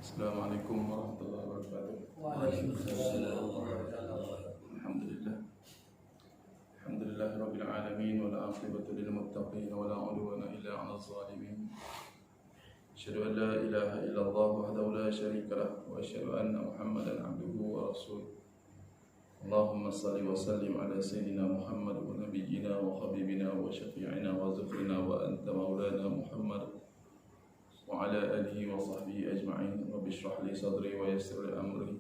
Assalamualaikum warahmatullahi wabarakatuh. Waalaikumsalam warahmatullahi wabarakatuh. Alhamdulillah. Alhamdulillah rabbil alamin wal aqibatu lil muttaqin wa la udwana illa 'alal zalimin. Asyhadu an la ilaha illallah wahdahu la syarika lah wa asyhadu anna Muhammadan 'abduhu wa rasuluh. Allahumma salli wa sallim ala sayyidina Muhammad wa nabiyyina wa habibina wa syafi'ina wa zufrina wa anta maulana Muhammad wa ala alihi wa sahbihi ajma'in. Rabbi shrah li sadri wa yassir li amri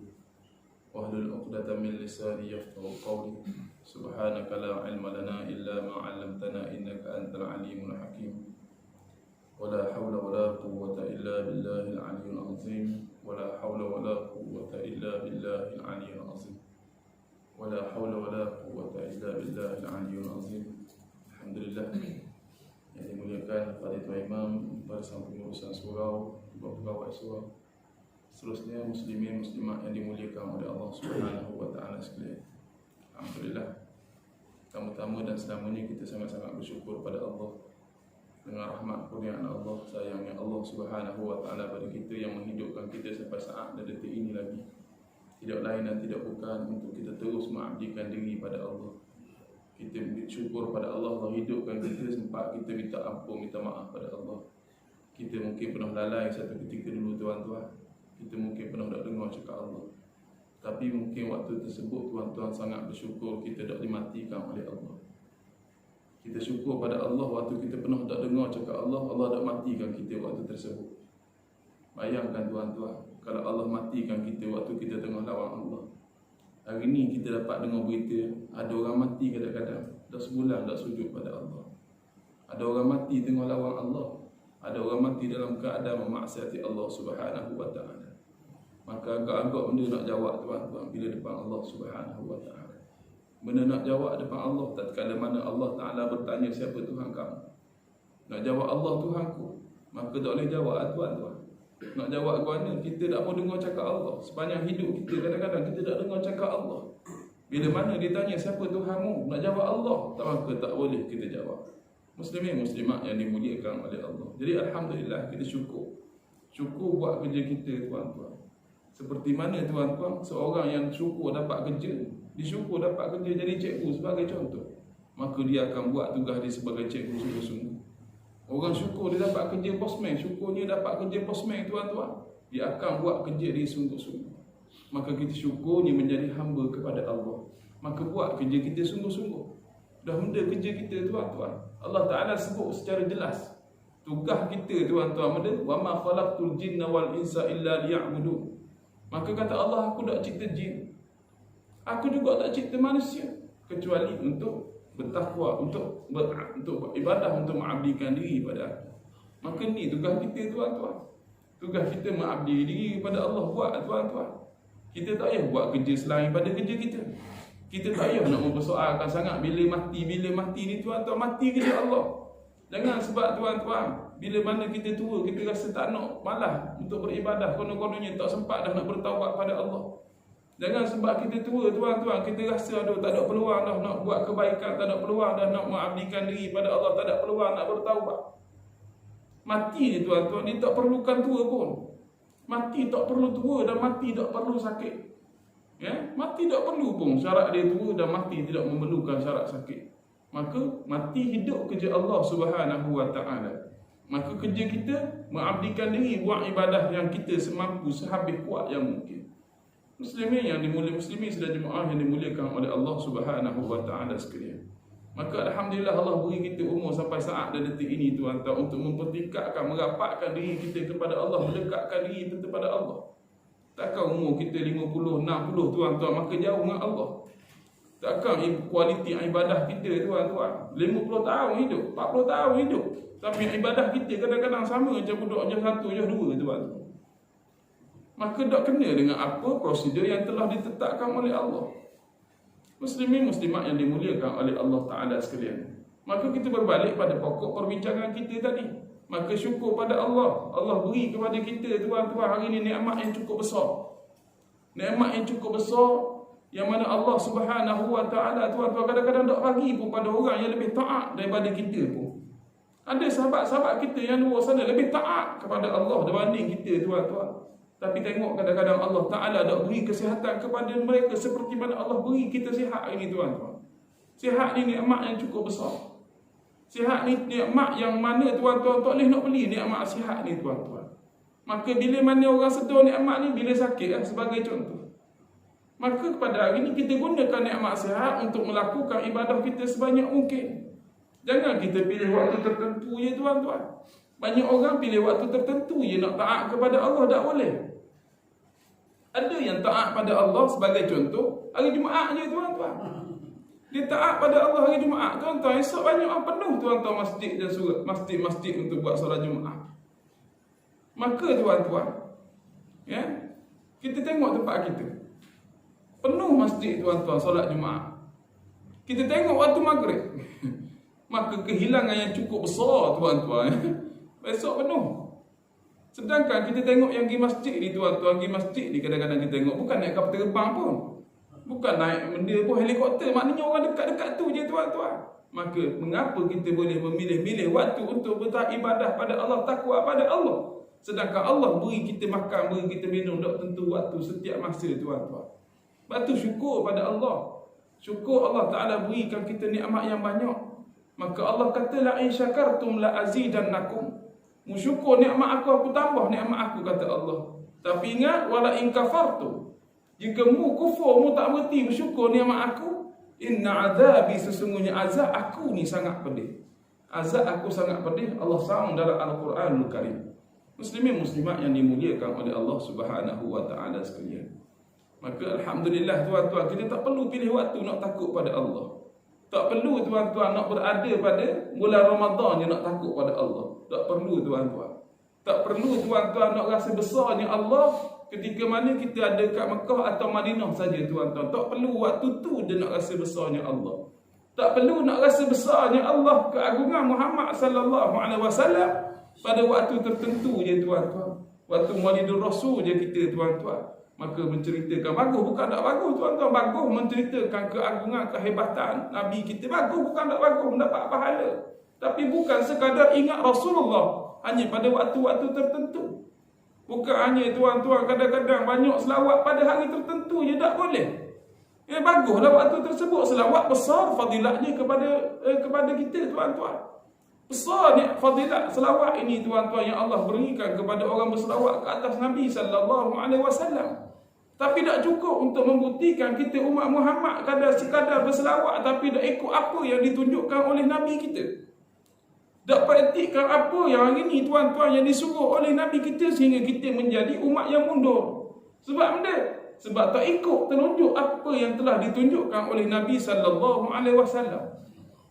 wahlul 'uqdatam min lisani yafqahu qawli. Subhanaka la 'ilma lana illa ma 'allamtana innaka antal 'alimul hakim. Wala hawla wala quwwata illa billahil 'aliyyil 'azim. Wala hawla wala quwwata illa billahil 'aliyyil 'azim. Wala hawla wala quwwata illa billahil 'aliyyil 'azim. Alhamdulillah. Yang dimuliakan kepada Tuan Imam, para sang pengurusan surau, pegawai surau, seterusnya muslimin muslimat yang dimuliakan oleh Allah Subhanahu wa taala sekalian. Alhamdulillah. Pertama-tama dan selamanya kita sangat-sangat bersyukur pada Allah dengan rahmat kurniaan Allah, sayangnya Allah Subhanahu wa taala pada kita yang menghidupkan kita sampai saat dan detik ini lagi. Tidak lain dan tidak bukan untuk kita terus mengabdikan diri pada Allah. Kita bersyukur pada Allah hidupkan kita, sempat kita minta ampun, minta maaf pada Allah. Kita mungkin pernah lalai satu ketika dulu tuan-tuan. Kita mungkin pernah tak dengar cakap Allah. Tapi mungkin waktu tersebut tuan-tuan sangat bersyukur kita tak dimatikan oleh Allah. Kita syukur pada Allah waktu kita pernah tak dengar cakap Allah, Allah tak matikan kita waktu tersebut. Bayangkan tuan-tuan, kalau Allah matikan kita waktu kita tengah lawan Allah. Hari ni kita dapat dengar berita ada orang mati kadang-kadang dah sebulan tak sujud pada Allah. Ada orang mati tengah lawan Allah. Ada orang mati dalam keadaan memaksiati Allah Subhanahu wa taala. Maka agak-agak benda nak jawab tuan-tuan bila depan Allah Subhanahu wa taala. Benda nak jawab depan Allah tatkala mana Allah Taala bertanya siapa Tuhan kamu. Nak jawab Allah Tuhanku, maka tak boleh jawab tuan-tuan. Nak jawab ke mana? Kita tak mau dengar cakap Allah. Sepanjang hidup kita kadang-kadang kita tak dengar cakap Allah. Bila mana ditanya siapa Tuhanmu, nak jawab Allah, maka tak boleh kita jawab. Muslimin muslimat yang dimuliakan oleh Allah. Jadi alhamdulillah kita syukur. Syukur buat kerja kita tuan-tuan. Seperti mana tuan-tuan, seorang yang syukur dapat kerja, disyukur dapat kerja jadi cikgu sebagai contoh, maka dia akan buat tugas dia sebagai cikgu sungguh-sungguh. Orang syukur dia dapat kerja postman, syukurnya dapat kerja postman tuan-tuan, dia akan buat kerja dia sungguh-sungguh. Maka kita syukurnya menjadi hamba kepada Allah, maka buat kerja kita sungguh-sungguh. Dah benda kerja kita tuan-tuan, Allah Ta'ala sebut secara jelas tugas kita tuan-tuan benda wa ma khalaqtul jinna wal insa illa liya'budun. Maka kata Allah, aku tak cipta jin, aku juga tak cipta manusia kecuali untuk bertakwa, untuk beribadah, untuk mengabdikan diri pada aku. Maka ni tugas kita tuan-tuan. Tugas kita mengabdi diri kepada Allah buat tuan-tuan. Kita tak payah buat kerja selain pada kerja kita. Kita tak payah nak mempersoalkan sangat bila mati ni tuan-tuan, mati kerja Allah. Jangan sebab tuan-tuan bila mana kita tua kita rasa tak nak, malah untuk beribadah, konon-kononnya tak sempat dah nak bertaubat pada Allah. Jangan sebab kita tua tuan-tuan kita rasa aduh tak ada peluang dah nak buat kebaikan, tak ada peluang dah nak mengabdikan diri pada Allah, tak ada peluang nak bertaubat. Mati ni tuan-tuan, dia tak perlukan tua pun. Mati tak perlu tua dan mati tak perlu sakit. Ya, mati tak perlu pun syarat dia tua dan mati tidak memerlukan syarat sakit. Maka mati hidup kerja Allah Subhanahu wa taala. Maka kerja kita mengabdikan diri buat ibadah yang kita semampu sehabis kuat yang mungkin. Muslimin yang dimuliakan, muslimin sedang jemaah yang dimuliakan oleh Allah Subhanahu wa taala sekalian. Maka alhamdulillah Allah beri kita umur sampai saat dan detik ini tuan-tuan untuk mempertingkatkan, merapatkan diri kita kepada Allah, mendekatkan diri kita kepada Allah. Takkan umur kita 50, 60 tuan-tuan maka jauh dengan Allah. Takkan kualiti ibadah kita tuan-tuan 50 tahun hidup, 40 tahun hidup, tapi ibadah kita kadang-kadang sama macam budak je 1 je 2 tuan-tuan. Maka tak kena dengan apa prosedur yang telah ditetapkan oleh Allah. Muslimin muslimat yang dimuliakan oleh Allah Ta'ala sekalian. Maka kita berbalik pada pokok perbincangan kita tadi. Maka syukur pada Allah. Allah beri kepada kita tuan-tuan hari ini nikmat yang cukup besar. Nikmat yang cukup besar yang mana Allah Subhanahu wa taala tuan-tuan kadang-kadang tak bagi pun pada orang yang lebih taat daripada kita pun. Ada sahabat-sahabat kita yang luar sana lebih taat kepada Allah dibanding kita tuan-tuan. Tapi tengok kadang-kadang Allah Ta'ala dak beri kesihatan kepada mereka seperti mana Allah beri kita sihat ini tuan-tuan. Sihat ni nikmat yang cukup besar. Sihat ni nikmat yang mana tuan-tuan tak boleh nak beli nikmat sihat ni tuan-tuan. Maka bila mana orang sedar nikmat ni bila sakit sebagai contoh. Maka pada hari ni kita gunakan nikmat sihat untuk melakukan ibadah kita sebanyak mungkin. Jangan kita pilih waktu tertentu je tuan-tuan. Banyak orang pilih waktu tertentu je nak taat kepada Allah, tak boleh. Ada yang taat pada Allah sebagai contoh hari Jumaat je tuan-tuan. Dia taat pada Allah hari Jumaat tuan-tuan. Esok banyak orang penuh tuan-tuan masjid dan surat masjid-masjid untuk buat solat Jumaat. Maka tuan-tuan, ya, kita tengok tempat kita penuh masjid tuan-tuan solat Jumaat. Kita tengok waktu maghrib maka kehilangan yang cukup besar tuan-tuan. Esok penuh. Sedangkan kita tengok yang pergi masjid ni tuan-tuan, pergi masjid ni kadang-kadang kita tengok bukan naik kapal terbang pun, bukan naik benda pun, helikopter. Maknanya orang dekat-dekat tu je tuan-tuan. Maka mengapa kita boleh memilih-milih waktu untuk beribadah pada Allah, takwa pada Allah, sedangkan Allah beri kita makan, beri kita minum tak tentu waktu setiap masa tuan-tuan. Sebab tu syukur pada Allah. Syukur Allah Ta'ala berikan kita nikmat yang banyak. Maka Allah kata la in syakartum la azidannakum. Syukur nikmat aku tambah nikmat aku, kata Allah. Tapi ingat, wala in kafartum, jika mu kufur, mu tak berhenti bersyukur nikmat aku, inna azabi, sesungguhnya azab aku ni sangat pedih. Azab aku sangat pedih. Allah sahang dalam Al-Quranul Karim. Muslimin muslimat yang dimuliakan oleh Allah Subhanahu wa Ta'ala sekalian. Maka alhamdulillah tuan-tuan, kita tak perlu pilih waktu nak takut pada Allah. Tak perlu tuan-tuan nak berada pada bulan Ramadan je nak takut pada Allah. Tak perlu tuan-tuan. Tak perlu tuan-tuan nak rasa besarnya Allah ketika mana kita ada kat Mekah atau Madinah saja tuan-tuan. Tak perlu waktu tu dia nak rasa besarnya Allah. Tak perlu nak rasa besarnya Allah, keagungan Muhammad sallallahu alaihi wasallam pada waktu tertentu je tuan-tuan. Waktu Maulidur Rasul je kita tuan-tuan. Maka menceritakan bagus, bukan tak bagus tuan-tuan. Bagus menceritakan keagungan, kehebatan Nabi kita. Bagus, bukan tak bagus, mendapat pahala. Tapi bukan sekadar ingat Rasulullah hanya pada waktu-waktu tertentu. Bukan hanya tuan-tuan kadang-kadang banyak selawat pada hari tertentu je, tak boleh. Ya, baguslah waktu tersebut. Selawat besar fadilatnya kepada kita tuan-tuan. Besar ni fadilat selawat ini tuan-tuan yang Allah berikan kepada orang berselawat ke atas Nabi sallallahu alaihi wasallam. Tapi tak cukup untuk membuktikan kita umat Muhammad sekadar berselawat tapi tak ikut apa yang ditunjukkan oleh Nabi kita. Tak praktikkan apa yang hari ini tuan-tuan yang disuruh oleh Nabi kita, sehingga kita menjadi umat yang mundur. Sebab benda? Sebab tak ikut telunjuk apa yang telah ditunjukkan oleh Nabi sallallahu alaihi wasallam.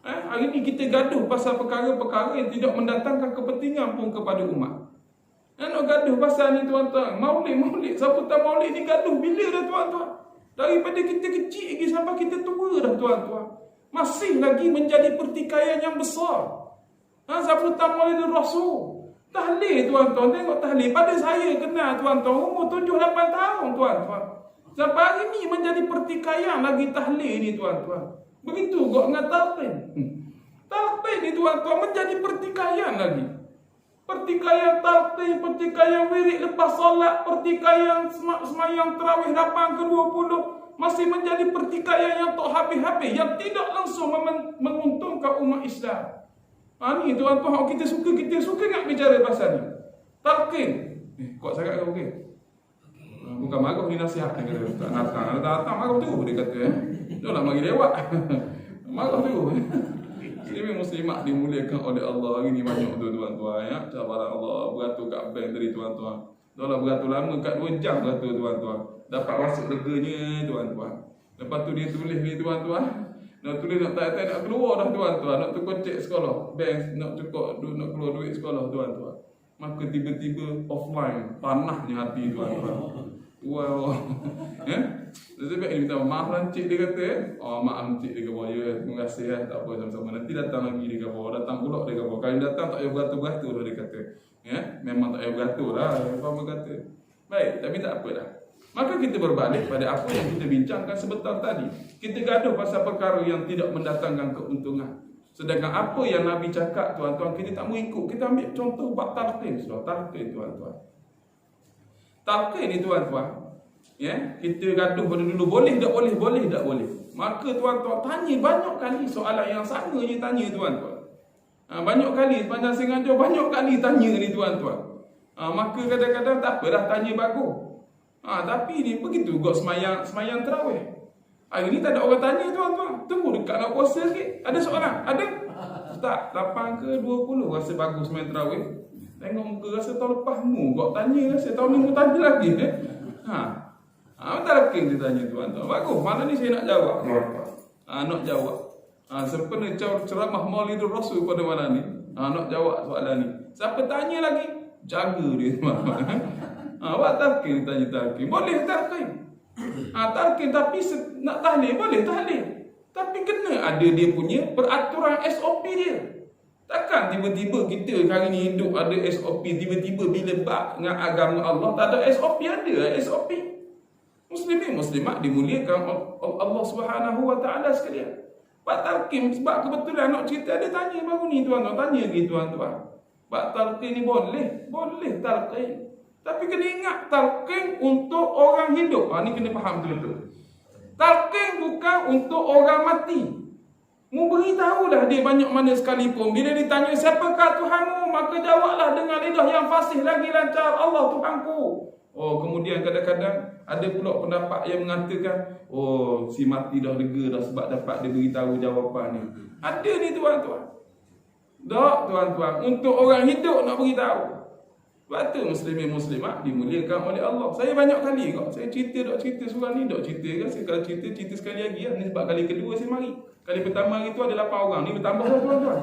Hari ini kita gaduh pasal perkara-perkara yang tidak mendatangkan kepentingan pun kepada umat. Nak gaduh pasal ni tuan-tuan, maulid, sambutan maulid ni gaduh bila dah tuan-tuan? Daripada kita kecil lagi sampai kita tua dah tuan-tuan. Masih lagi menjadi pertikaian yang besar. Sambutan Maulidur Rasul. Tahlil tuan-tuan, tengok tahlil. Pada saya kenal tuan-tuan umur 7-8 tahun tuan-tuan. Sampai hari ni menjadi pertikaian lagi tahlil ni tuan-tuan. Begitu juga dengan talqin. Talqin ni tuan-tuan menjadi pertikaian lagi. Pertikaian talqin, pertikaian wirid lepas solat, pertikaian semayang tarawih 8 ke 20 masih menjadi pertikaian yang tak habis-habis, yang tidak langsung menguntungkan umat Islam. Ni tuan-tuan, kita suka nak bicara pasal ni. Talqin. Kuat sangat kau okey? Bukan marah ni nasihat dia kata. Tak datang marah tu dia kata. Janganlah mari lewat. Marah tu. Muslimin muslimat dimuliakan oleh Allah. Hari ni banyak tu tuan-tuan ya. Cabaran Allah beratur kat bank tadi tuan-tuan. Dah lah beratur lama kat 2 jam beratur tuan-tuan. Dapat masuk reganya tuan-tuan. Lepas tu dia tulis ni tuan-tuan. Nak tulis nak tak nak keluar dah tuan-tuan. Nak tukar cek sekolah. Bank nak cukup nak keluar duit sekolah tuan-tuan. Maka tiba-tiba offline. Panahnya hati tuan-tuan. Wow. Sebab ini minta maaf lah encik dia kata. Maaf encik dia kata. Ya, terima kasih ya. Tak apa sama-sama. Nanti datang lagi dia kata. Datang pulak dia kata. Kalau datang tak payah beratur-beratur lah dia kata. Ya, memang tak payah beratur lah. Apa kata. Baik, tapi tak apa dah. Maka kita berbalik pada apa yang kita bincangkan sebentar tadi. Kita gaduh pasal perkara yang tidak mendatangkan keuntungan. Sedangkan apa yang Nabi cakap tuan-tuan kita tak mau ikut. Kita ambil contoh bab talqin. Talqin tuan-tuan. Talqin ni tuan-tuan. Ya, kita gaduh pada dulu boleh tak boleh, boleh tak boleh. Maka tuan-tuan tanya banyak kali soalan yang sama je tanya tuan-tuan. Banyak kali sepanjang sengaja banyak kali tanya ni tuan-tuan. Maka kadang-kadang tak apalah tanya bagus. Tapi ni begitu juga semayang tarawih. Hari ni tak ada orang tanya tuan-tuan. Tunggu dekat nak puasa sikit. Ada soalan? Ada? Ustaz, 8 ke 20 rasa bagus semayang tarawih. Tengok muka rasa tahun lepas mu kau tanya rasa tahun ni mu tanya lagi talqin dia tanya tuan-tuan. Bagus, malam ni saya nak jawab. Nak jawab. Sempena ceramah Maulidur Rasul pada malam ni. Nak jawab soalan ni. Siapa tanya lagi? Jaga dia. Awak talqin tanya talqin. Boleh talqin. Talqin tapi nak tahlil boleh tahlil. Tapi kena ada dia punya peraturan SOP dia. Takkan tiba-tiba kita hari ni hidup ada SOP, tiba-tiba bila bab dengan agama Allah tak ada SOP, ada SOP. Muslimin muslimat dimuliakan Allah Subhanahu wa taala sekalian. Bab talqin sebab kebetulan nak cerita ada tanya baru ni tuan-tuan, tanya lagi tuan-tuan. Bab talqin ni boleh talqin. Tapi kena ingat talqin untuk orang hidup. Ni kena faham betul-betul. Talqin bukan untuk orang mati. Mu beritahulah dia banyak mana sekalipun. Bila ditanya siapakah Tuhanmu, maka jawablah dengan lidah yang fasih lagi lancar, Allah Tuhanku. Kemudian kadang-kadang ada pula pendapat yang mengatakan, si mati dah lega dah sebab dapat dia beritahu jawapan ni. Ada ni tuan-tuan. Tak tuan-tuan, untuk orang hidup nak beritahu. Sebab tu muslimin muslimat dimuliakan oleh Allah. Saya banyak kali kok saya cerita surah ni, cerita kan. Saya kalau cerita sekali lagi ni sebab kali kedua saya mari. Kali pertama hari tu ada 8 orang. Ni bertambah lah tuan-tuan.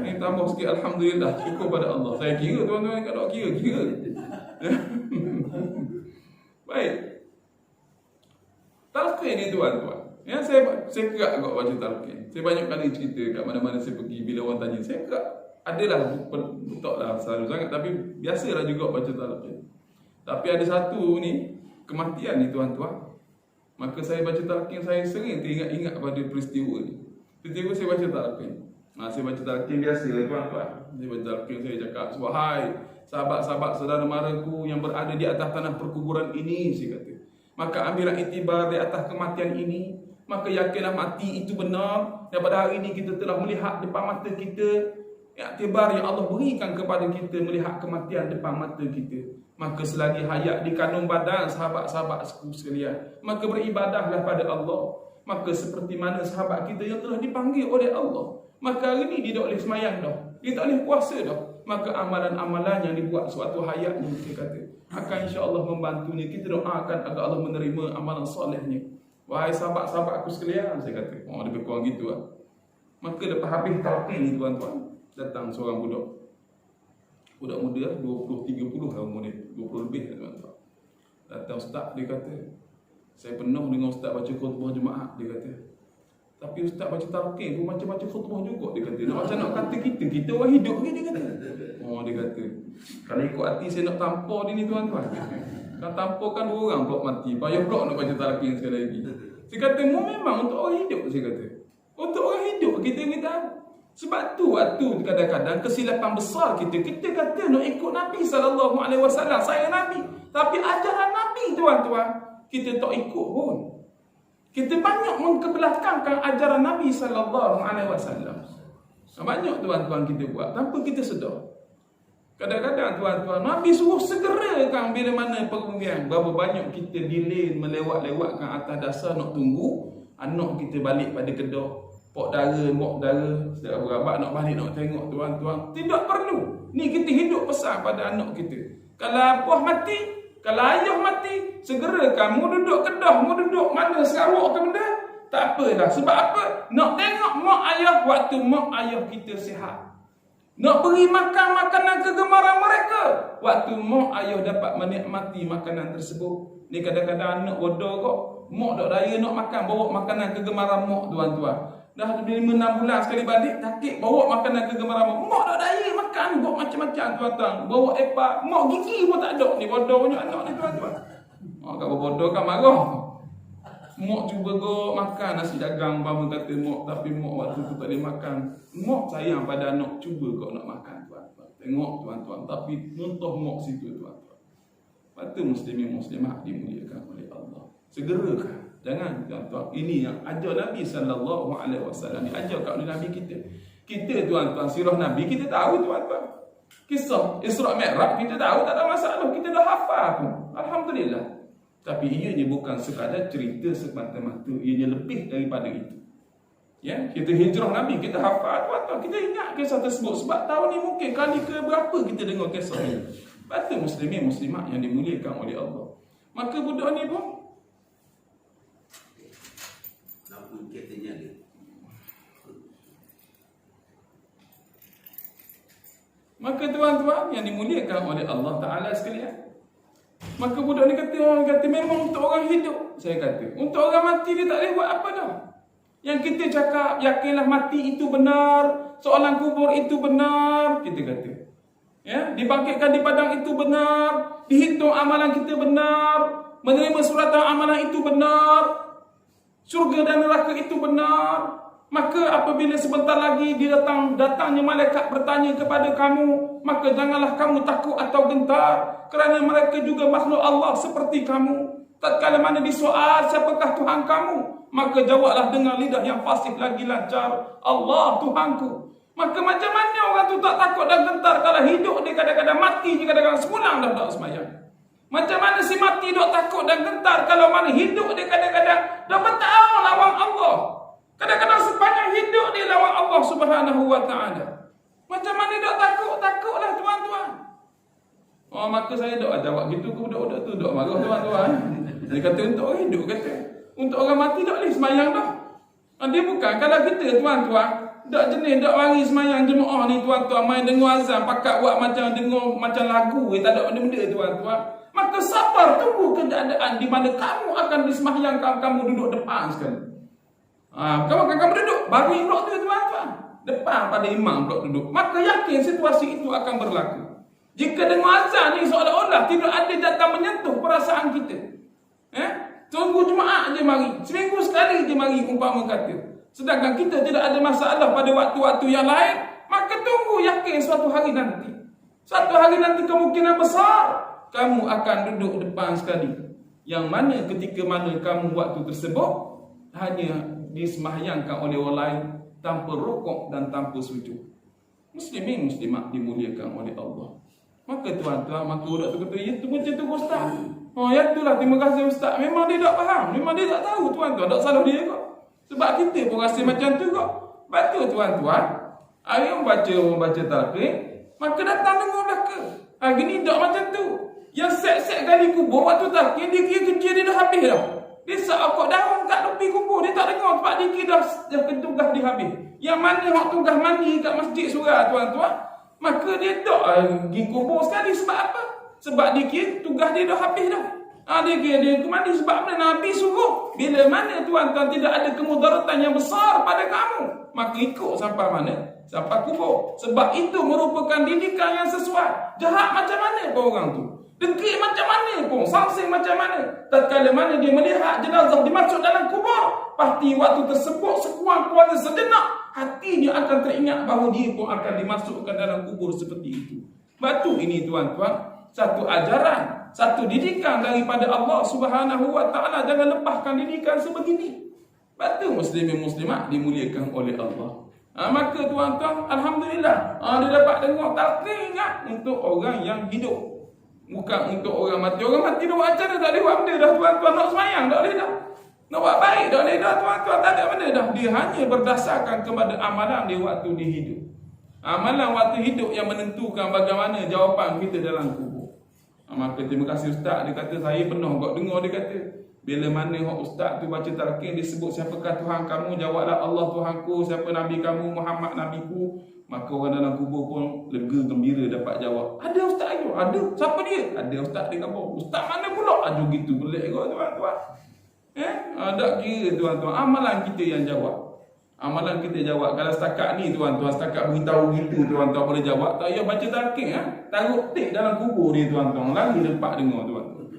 Ni tambah sikit, alhamdulillah, syukur pada Allah. Saya kira tuan-tuan kalau kira. Baik. Talqin ni tuan-tuan. Saya kerak kok baca talqin. Saya banyak kali cerita kat mana-mana saya pergi bila orang tanya, saya kerak. Adalah taklah selalu sangat, tapi biasalah juga baca talqin. Tapi ada satu ni kematian ni tuan-tuan. Maka saya baca talqin, saya sering teringat-ingat pada peristiwa ni. Peristiwa saya baca talqin. Saya baca talqin biasa tuan-tuan. Saya baca talqin, saya cakap, wahai sahabat-sahabat saudara maraku yang berada di atas tanah perkuburan ini, saya kata. Maka ambillah iktibar di atas kematian ini. Maka yakinlah mati itu benar. Dan pada hari ini kita telah melihat depan mata kita iktibar yang Allah berikan kepada kita melihat kematian depan mata kita. Maka selagi hayat di kandung badan sahabat-sahabat sekalian, maka beribadahlah pada Allah. Maka seperti mana sahabat kita yang telah dipanggil oleh Allah, maka hari ini dia tak boleh semayang dah, dia tak boleh puasa dah. Maka amalan-amalan yang dibuat suatu hayatnya, kita kata, akan insya-Allah membantunya. Kita doakan agar Allah menerima amalan solehnya. Wahai sahabat-sahabatku sekalian, saya kata, lebih kurang gitu lah. Maka lepas habis talqin ni tuan-tuan, datang seorang budak muda 20-30 lah umur dia, 20 lebih lah tuan-tuan. Datang ustaz, dia kata, saya penuh dengan ustaz baca khutbah jemaah, dia kata. Tapi ustaz baca talqin pun macam baca khutbah juga, dia kata. Macam nak kata kita orang hidup ke, dia kata. Dia kata, kalau ikut hati saya nak tampar dia ni tuan-tuan. Kalau tampar kan 2 orang pula mati, payah pula nak baca talqin sekali lagi. Saya kata, memang untuk orang hidup, saya kata. Untuk orang hidup kita tahu. Sebab tu waktu kadang-kadang kesilapan besar kita kata nak ikut Nabi SAW, saya Nabi. Tapi ajaran Nabi tuan-tuan, kita tak ikut pun. Kita banyak mengkebelakangkan ajaran Nabi SAW. Banyak tuan-tuan kita buat tanpa kita sedar. Kadang-kadang tuan-tuan, Nabi suruh segerakan bila mana perungian. Berapa banyak kita delay melewat-lewatkan atas dasar nak tunggu anak kita balik pada kedah. Mak dara, saudara berabat nak balik nak tengok tuan-tuan. Tidak perlu. Ni kita hidup pesan pada anak kita. Kalau buah mati, kalau ayah mati, segerakan mu duduk kedah, mu duduk mana Sarawak ke benda. Tak apalah. Sebab apa? Nak tengok mak ayah waktu mak ayah kita sihat. Nak beri makan makanan kegemaran mereka waktu mak ayah dapat menikmati makanan tersebut. Ni kadang-kadang anak bodoh kok. Mak tak daya nak makan, bawa makanan kegemaran mak tuan-tuan. Dah 5-6 bulan sekali balik, sakit, bawa makanan kegemaran mak. Mak tak daya makan, bawa macam-macam tuan-tuan. Bawa epak, mak gigi pun tak ada. Ni bodoh punya anak ni tuan-tuan. Kalau bodoh kan marah. Mak cuba go makan nasi dagang, umpama kata mak, tapi mak waktu tu tak boleh makan. Mak sayang pada anak, cuba kau nak makan tuan-tuan. Tengok tuan-tuan, tapi nontoh mak situ tuan-tuan. Lepas tu muslimin muslimat dimuliakan oleh Allah. Segerakan. Jangan tuan-tuan. Ini yang ajar Nabi SAW. Diajar kat oleh Nabi kita. Kita tuan-tuan sirah Nabi kita tahu tuan-tuan. Kisah Isra' Mi'raj kita tahu, tak ada masalah. Kita dah hafal pun. Alhamdulillah. Tapi ianya bukan sekadar cerita semata-mata. Ianya lebih daripada itu. Ya, kita hijrah Nabi, kita hafal tuan-tuan. Kita ingat kisah tersebut. Sebab tahun ni mungkin kali ke berapa kita dengar kisah ni. Patut muslimin muslimat yang dimuliakan oleh Allah. Maka budak ni pun lampu katanya dia. Maka tuan-tuan yang dimuliakan oleh Allah Ta'ala sekalian, maka budak ni kata, orang kata memang untuk orang hidup. Saya kata, untuk orang mati dia tak boleh buat apa dah. Yang kita cakap, yakinlah mati itu benar, soalan kubur itu benar, kita kata. Ya, dibangkitkan di padang itu benar, dihitung amalan kita benar, menerima suratan amalan itu benar, syurga dan neraka itu benar. Maka apabila sebentar lagi datangnya malaikat bertanya kepada kamu, maka janganlah kamu takut atau gentar, kerana mereka juga makhluk Allah seperti kamu. Tatkala mana disoal siapakah Tuhan kamu, maka jawablah dengan lidah yang fasih lagi lancar, Allah Tuhanku. Maka macam mana orang tu tak takut dan gentar kalau hidup dia kadang-kadang mati, dia kadang-kadang sebulan dah tak sembahyang. Macam mana si mati dok takut dan gentar kalau mana hidup dia kadang-kadang dah bertahun lawan Allah. Kadang-kadang sepanjang hidup dia lawan Allah Subhanahu wa taala. Macam mana dok takut? Takutlah tuan-tuan. Oh, maka saya dok jawab gitu ke budak-budak tu dok marah tuan-tuan. Dia kata untuk orang hidup kata. Untuk orang mati dok boleh sembahyang dah. Dia bukan kalau kita tuan-tuan dok jenis dok mari sembahyang jemaah ni tuan-tuan main dengar azan pakat buat macam dengar macam lagu tak ada benda-benda tuan-tuan. Maka sabar tunggu keadaan di mana kamu akan disembahyangkan, kamu duduk depan sekali. Kamu duduk bagi blok tu tuan-tuan. Depan pada imam blok duduk. Maka yakin situasi itu akan berlaku. Jika dengar azan ni seolah-olah tidak ada datang menyentuh perasaan kita. Tunggu Jumaat je mari. Seminggu sekali je mari umpama kata. Sedangkan kita tidak ada masalah pada waktu-waktu yang lain, maka tunggu yakin suatu hari nanti. Suatu hari nanti kemungkinan besar kamu akan duduk depan sekali. Yang mana ketika mana kamu waktu tersebut hanya disembahyangkan oleh orang lain tanpa rukuk dan tanpa sujud. Muslimin muslimat dimuliakan oleh Allah. Maka tuan-tuan, maka budak tu kata, ya tu macam tu ustaz. Oh ya itulah, terima kasih ustaz. Memang dia tak faham, memang dia tak tahu tuan-tuan, tak salah dia kok. Sebab kita pun rasa macam tu kok. Betul tuan-tuan. Hari orang baca talqin, maka datang dengar belaka. Gini tak macam tu. Yang set-set kali kubur waktu talqin, dia kira kerja dia dah habis dah. Dia sakok daun kat tepi kubur, dia tak dengar sebab dia kira dah tugas dia habis. Yang mana hak tugas mandi kat masjid surah tuan-tuan, maka dia tak pergi kubur sekali. Sebab apa? Sebab dia kira tugas dia dah habis dah. Dia kira dia ke mandi sebab mana Nabi suruh. Bila mana tuan-tuan tidak ada kemudaratan yang besar pada kamu, maka ikut sampai mana? Sampai kubur. Sebab itu merupakan didikan yang sesuai. Jahat macam mana pun orang tu, degil macam mana pun, sangsing macam mana, tatkala mana dia melihat jenazah dimasuk dalam kubur, pasti waktu tersebut sekurang-kurangnya sejenak hatinya akan teringat bahawa dia pun akan dimasukkan dalam kubur seperti itu. Batu ini tuan-tuan, satu ajaran, satu didikan daripada Allah Subhanahu wa taala. Jangan lepaskan didikan sebegini. Batu muslimin muslimat dimuliakan oleh Allah. Maka tuan-tuan, alhamdulillah, dia dapat dengar talqin ingat untuk orang yang hidup. Bukan untuk orang mati. Orang mati dah buat acara tak boleh buat benda dah tuan-tuan. Nak semayang tak boleh dah. Nak buat baik tak boleh dah tuan-tuan. Tak ada benda dah. Dia hanya berdasarkan kepada amalan dia waktu dia hidup. Amalan waktu hidup yang menentukan bagaimana jawapan kita dalam kubur. Maka terima kasih ustaz. Dia kata saya penuh kau dengar dia kata. Bila mana ustaz tu baca talqin dia sebut siapakah Tuhan kamu, jawablah Allah Tuhanku. Siapa Nabi kamu, Muhammad Nabiku. Maka orang dalam kubur pun lega gembira dapat jawab. Ada ustaz ayo, ada. Siapa dia? Ada ustaz di kampung. Ustaz mana pula? Aduh gitu pelik kau tuan-tuan. Tak kira tuan-tuan, amalan kita yang jawab. Amalan kita jawab. Kalau setakat ni tuan-tuan, setakat beritahu gitu tuan-tuan boleh jawab. Tak payah baca talqin taruh tik dalam kubur dia tuan-tuan. Lagi lepak dengar tuan-tuan.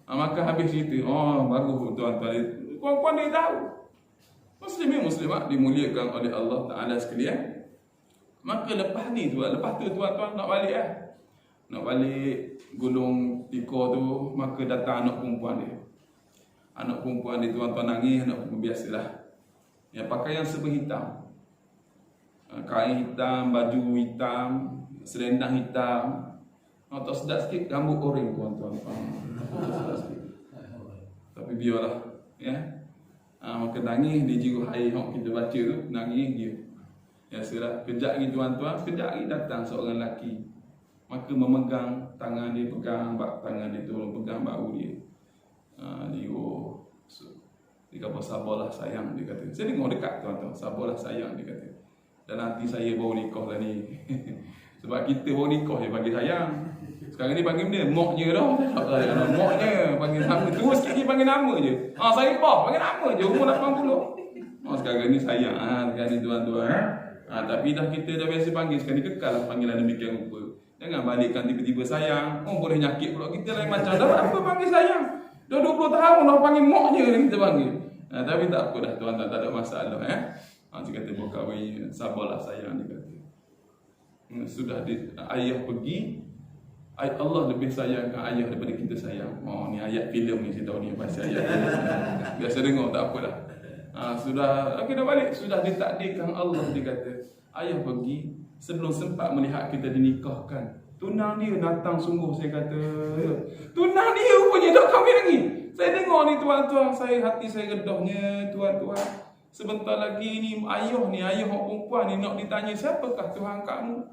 Maka habis cerita. Oh bagus tuan-tuan. Puan-puan dia tahu. Muslimin muslimat dimuliakan oleh Allah Ta'ala sekalian. Maka lepas tu tuan-tuan nak balik Nak balik gulung tiko tu, maka datang anak perempuan dia. Anak perempuan dia tuan-tuan nangis, anak perempuan biasalah. Yang pakaian serba hitam. Kain hitam, baju hitam, selendang hitam. Tak sedap sikit rambut oreng tuan-tuan. Sedap sikit. Tapi biarlah, ya. Maka nangis dia jiruh air hok kita baca tu, nangis dia. Ya sudah, kejap lagi tuan-tuan, kejap lagi datang seorang lelaki. Maka memegang tangan dia, pegang tangan dia, tolong pegang bahu dia. Dia kata sabarlah sayang, dia kata. Saya dengar dekat tuan-tuan, sabarlah sayang, dia kata. Dan nanti saya baru nikah lah ni. Sebab kita baru nikah dia panggil sayang. Sekarang ni panggil dia moknya dah. Moknya panggil nama. Terus sikit dia panggil nama je. Saya panggil nama je, umur 80. Sekarang ni sayang. Sekarang ni tuan-tuan. Tapi dah kita dah biasa panggil, sekarang ni kekal lah panggilan demikian rupa. Jangan balikkan tiba-tiba sayang. Boleh nyakit pula kita lain macam. Dah apa panggil sayang? Dah 20 tahun dah panggil moknya kita panggil. Tapi tak apa dah tuan-tuan, tak ada masalah. Dia kata berkahwin, sabarlah sayang, dia kata. Sudah ayah pergi, Allah lebih sayangkan ayah daripada kita sayang. Ni ayat filem ni, saya tahu ni pasal ayat. Biasa dengar, tak apalah. Sudah kita balik, sudah ditakdirkan Allah, dia kata. Ayah pergi sebelum sempat melihat kita dinikahkan. Tunang dia datang sungguh, saya kata. Tunang dia rupanya tak kahwin lagi. Saya dengar ni tuan-tuan, hati saya redahnya tuan-tuan. Sebentar lagi ni ayah orang perempuan ni nak ditanya, siapakah Tuhan kamu?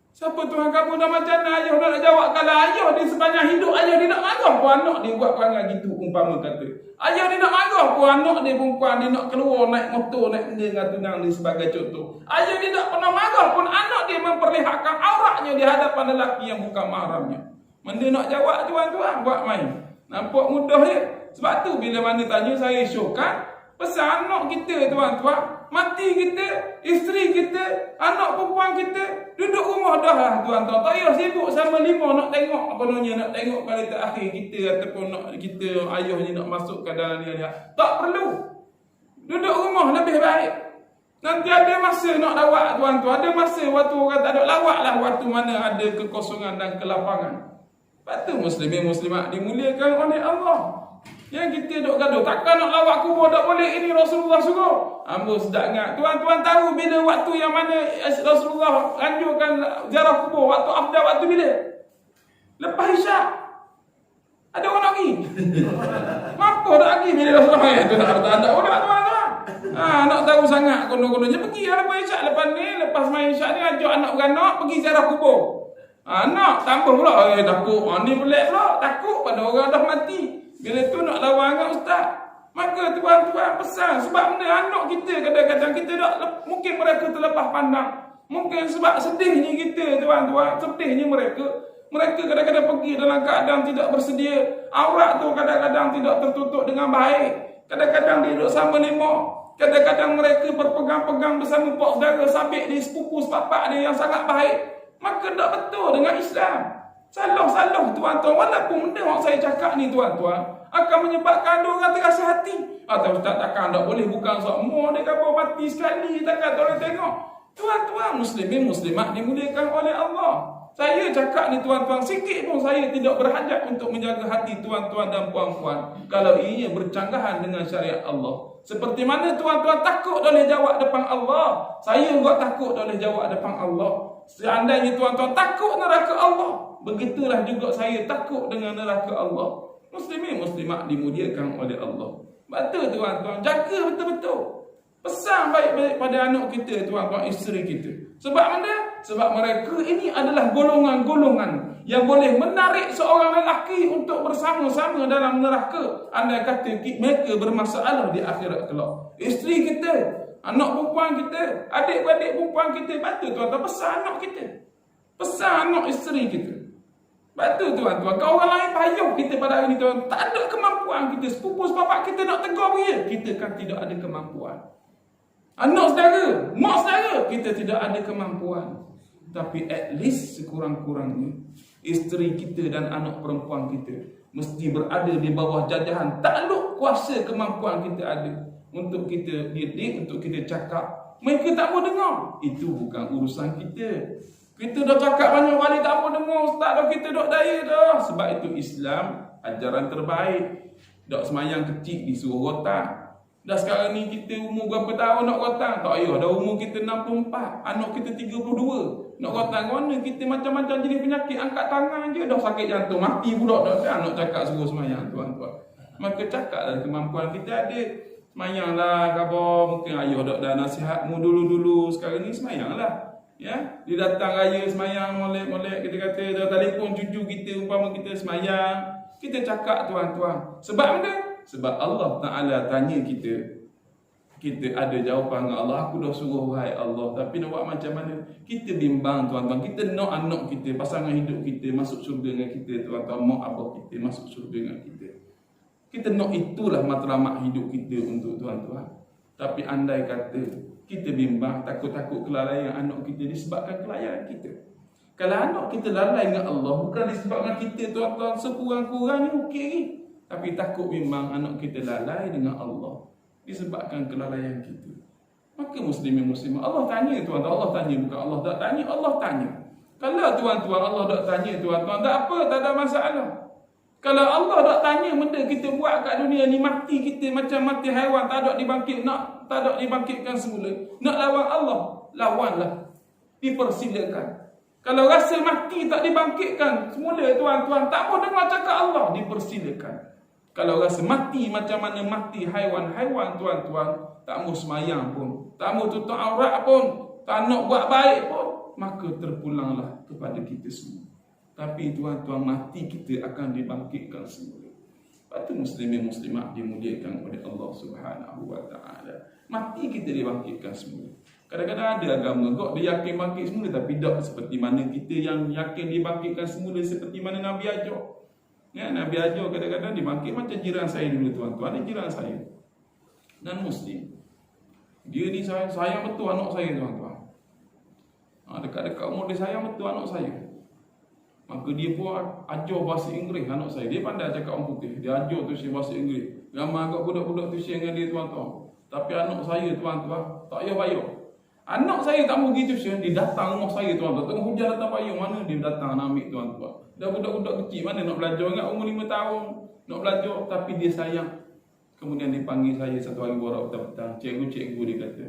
Siapa Tuhan kamu? Dah macam mana ayah nak jawab? Kalau ayah dia sepanjang hidup, ayah dia nak marah pun anak dia buat perangai gitu, umpama kata. Ayah dia nak marah pun anak dia perempuan, dia nak keluar naik motor, naik benda dengan tunang dia sebagai contoh. Ayah dia tak pernah marah pun anak dia memperlihatkan auratnya di hadapan lelaki yang bukan mahramnya. Benda nak jawab tuan-tuan, buat main. Nampak mudah je. Sebab tu bila mana tanya saya syokkan, pesan anak kita tuan-tuan, mati kita, isteri kita, anak perempuan kita, duduk rumah dah lah tuan-tuan. Tak payah sibuk sama lima nak tengok apa namanya, nak tengok kualitas akhir kita ataupun nak kita ayah ni nak masuk ke dalam dia. Tak perlu. Duduk rumah lebih baik. Nanti ada masa nak lawak tuan-tuan, ada masa waktu orang tak ada lawak lah, waktu mana ada kekosongan dan kelapangan. Lepas tu muslimin muslimat dimuliakan oleh Allah. Yang kita duk gaduh, takkan nak lawak kubur tak boleh, ini Rasulullah suruh. Ambo sedap ingat. Tuan-tuan tahu bila waktu yang mana Rasulullah anjurkan ziarah kubur, waktu afdal waktu bila? Lepas Isyak. Ada orang nak pergi? Mampu tak pergi bila Rasulullah itu tak ada orang tuan-tuan. Nak tahu sangat kono-kononnya pergi lepas Isyak, lepas main Isyak ni ajak anak beranak pergi ziarah kubur. Anak tambah pula, takut. Ni pelik pula, takut pada orang dah mati. Bila tu nak lawan dengan ustaz. Maka tuan-tuan pesan, sebab benda anak kita kadang-kadang kita tak, mungkin mereka terlepas pandang. Mungkin sebab sedihnya kita tuan-tuan, sedihnya mereka kadang-kadang pergi dalam keadaan tidak bersedia. Aurat tu kadang-kadang tidak tertutup dengan baik. Kadang-kadang dia duduk sama lima. Kadang-kadang mereka berpegang-pegang bersama pak saudara sabit dia, sepupu sepapak dia yang sangat baik. Maka tak betul dengan Islam. Salah tuan-tuan. Walaupun benda yang saya cakap ni tuan-tuan akan menyebabkan orang terasa hati. Atau ustaz takkan tak boleh, bukan semua dia kata mati sekali, takkan tak boleh tengok. Tuan-tuan muslimin muslimat dimuliakan oleh Allah. Saya cakap ni tuan-tuan, sikit pun saya tidak berhajat untuk menjaga hati tuan-tuan dan puan-puan kalau ia bercanggahan dengan syariat Allah. Seperti mana tuan-tuan takut boleh jawab depan Allah, saya juga takut boleh jawab depan Allah. Seandainya tuan-tuan takut neraka Allah, begitulah juga saya takut dengan neraka Allah. Muslimin muslimat dimuliakan oleh Allah. Betul tuan-tuan, jaga betul-betul. Pesan baik-baik pada anak kita tuan-tuan, isteri kita. Sebab mana? Sebab mereka ini adalah golongan-golongan yang boleh menarik seorang lelaki untuk bersama-sama dalam neraka andai kata mereka bermasalah di akhirat kelak. Isteri kita, anak perempuan kita, adik-adik perempuan kita, betul tuan-tuan, pesan anak kita. Pesan anak isteri kita. Betul tuan-tuan, kalau orang lain payah kita pada hari ini tuan, tak ada kemampuan kita, sepupu sepapak kita nak tegur dia, kita kan tidak ada kemampuan. Anak saudara, mak saudara, kita tidak ada kemampuan. Tapi at least sekurang-kurangnya isteri kita dan anak perempuan kita mesti berada di bawah jajahan takluk kuasa kemampuan kita ada untuk kita didik, untuk kita cakap. Mereka tak mau dengar. Itu bukan urusan kita. Kita dah cakap banyak kali tak apa dengar ustaz dah, kita dok daya dah. Sebab itu Islam ajaran terbaik. Dok semayang kecil disuruh rotan. Dah sekarang ni kita umur berapa tahun nak rotan? Tak payah dah, umur kita 64, anak kita 32. Nak rotan ke mana? Kita macam-macam jenis penyakit, angkat tangan je dah sakit jantung, mati pula dah kan nak cakap suruh semayang tuan-tuan. Maka cakaplah kemampuan kita ada. Semayanglah khabar, mungkin ayah dah nasihatmu dulu-dulu, sekarang ni semayanglah. Ya, dia datang raya semayang, molek-molek, kita kata dah telefon cucu kita, umpama kita semayang, kita cakap tuan-tuan. Sebab mana? Sebab Allah Ta'ala tanya kita ada jawapan dengan Allah. Aku dah suruh wahai Allah, tapi nak buat macam mana? Kita bimbang tuan-tuan. Kita nak anak kita, pasangan hidup kita masuk syurga dengan kita tuan-tuan. Mak abah kita masuk syurga dengan kita. Kita nak itulah matlamat hidup kita untuk tuan-tuan. Tapi andai kata kita bimbang, takut-takut kelalaian anak kita disebabkan kelalaian kita. Kalau anak kita lalai dengan Allah, bukan disebabkan kita tuan-tuan, sekurang-kurangnya okey ni. Tapi takut bimbang anak kita lalai dengan Allah disebabkan kelalaian kita. Maka muslimin muslimah, Allah tanya tuan-tuan, Allah tanya, bukan Allah tak tanya, Allah tanya. Kalau tuan-tuan Allah tak tanya tuan-tuan, tak apa, tak ada masalah. Kalau Allah tak tanya benda kita buat kat dunia ni, mati kita macam mati haiwan, tak ada dibangkitkan semula. Nak lawan Allah, lawanlah. Dipersilakan. Kalau rasa mati tak dibangkitkan semula tuan-tuan, tak mau dengar cakap Allah, dipersilakan. Kalau rasa mati macam mana mati haiwan-haiwan tuan-tuan, tak mau semayang pun, tak mau tutup aurat pun, tak nak buat baik pun, maka terpulanglah kepada kita semua. Tapi tuan-tuan, mati kita akan dibangkitkan semula. Lepas tu muslimin muslimat dimuliakan oleh Allah Subhanahu wa ta'ala. Mati kita dibangkitkan semula. Kadang-kadang ada agama kok dia yakin bangkit semula, tapi tak seperti mana kita yang yakin dibangkitkan semula, seperti mana Nabi ajar. Ya, Nabi ajar kadang-kadang dibangkit macam jiran saya dulu tuan-tuan. Ada jiran saya dan muslim. Dia ni sayang betul anak saya tuan-tuan. Dekat-dekat umur dia sayang betul anak saya. Maka dia pun ajar bahasa Inggeris anak saya. Dia pandai cakap orang putih. Dia ajar tuition bahasa Inggeris. Ramai agak budak-budak tuition dengan dia tuan-tuan. Tapi anak saya tuan-tuan tak payah bayar. Anak saya tak mau pergi tuition, dia datang rumah saya tuan-tuan. Tengah hujan datang payung, mana dia datang nak ambil tuan-tuan. Dah budak-budak kecil, mana nak belajar, ingat umur 5 tahun nak belajar, tapi dia sayang. Kemudian dia panggil saya satu hari borak petang-petang. Cikgu dia kata,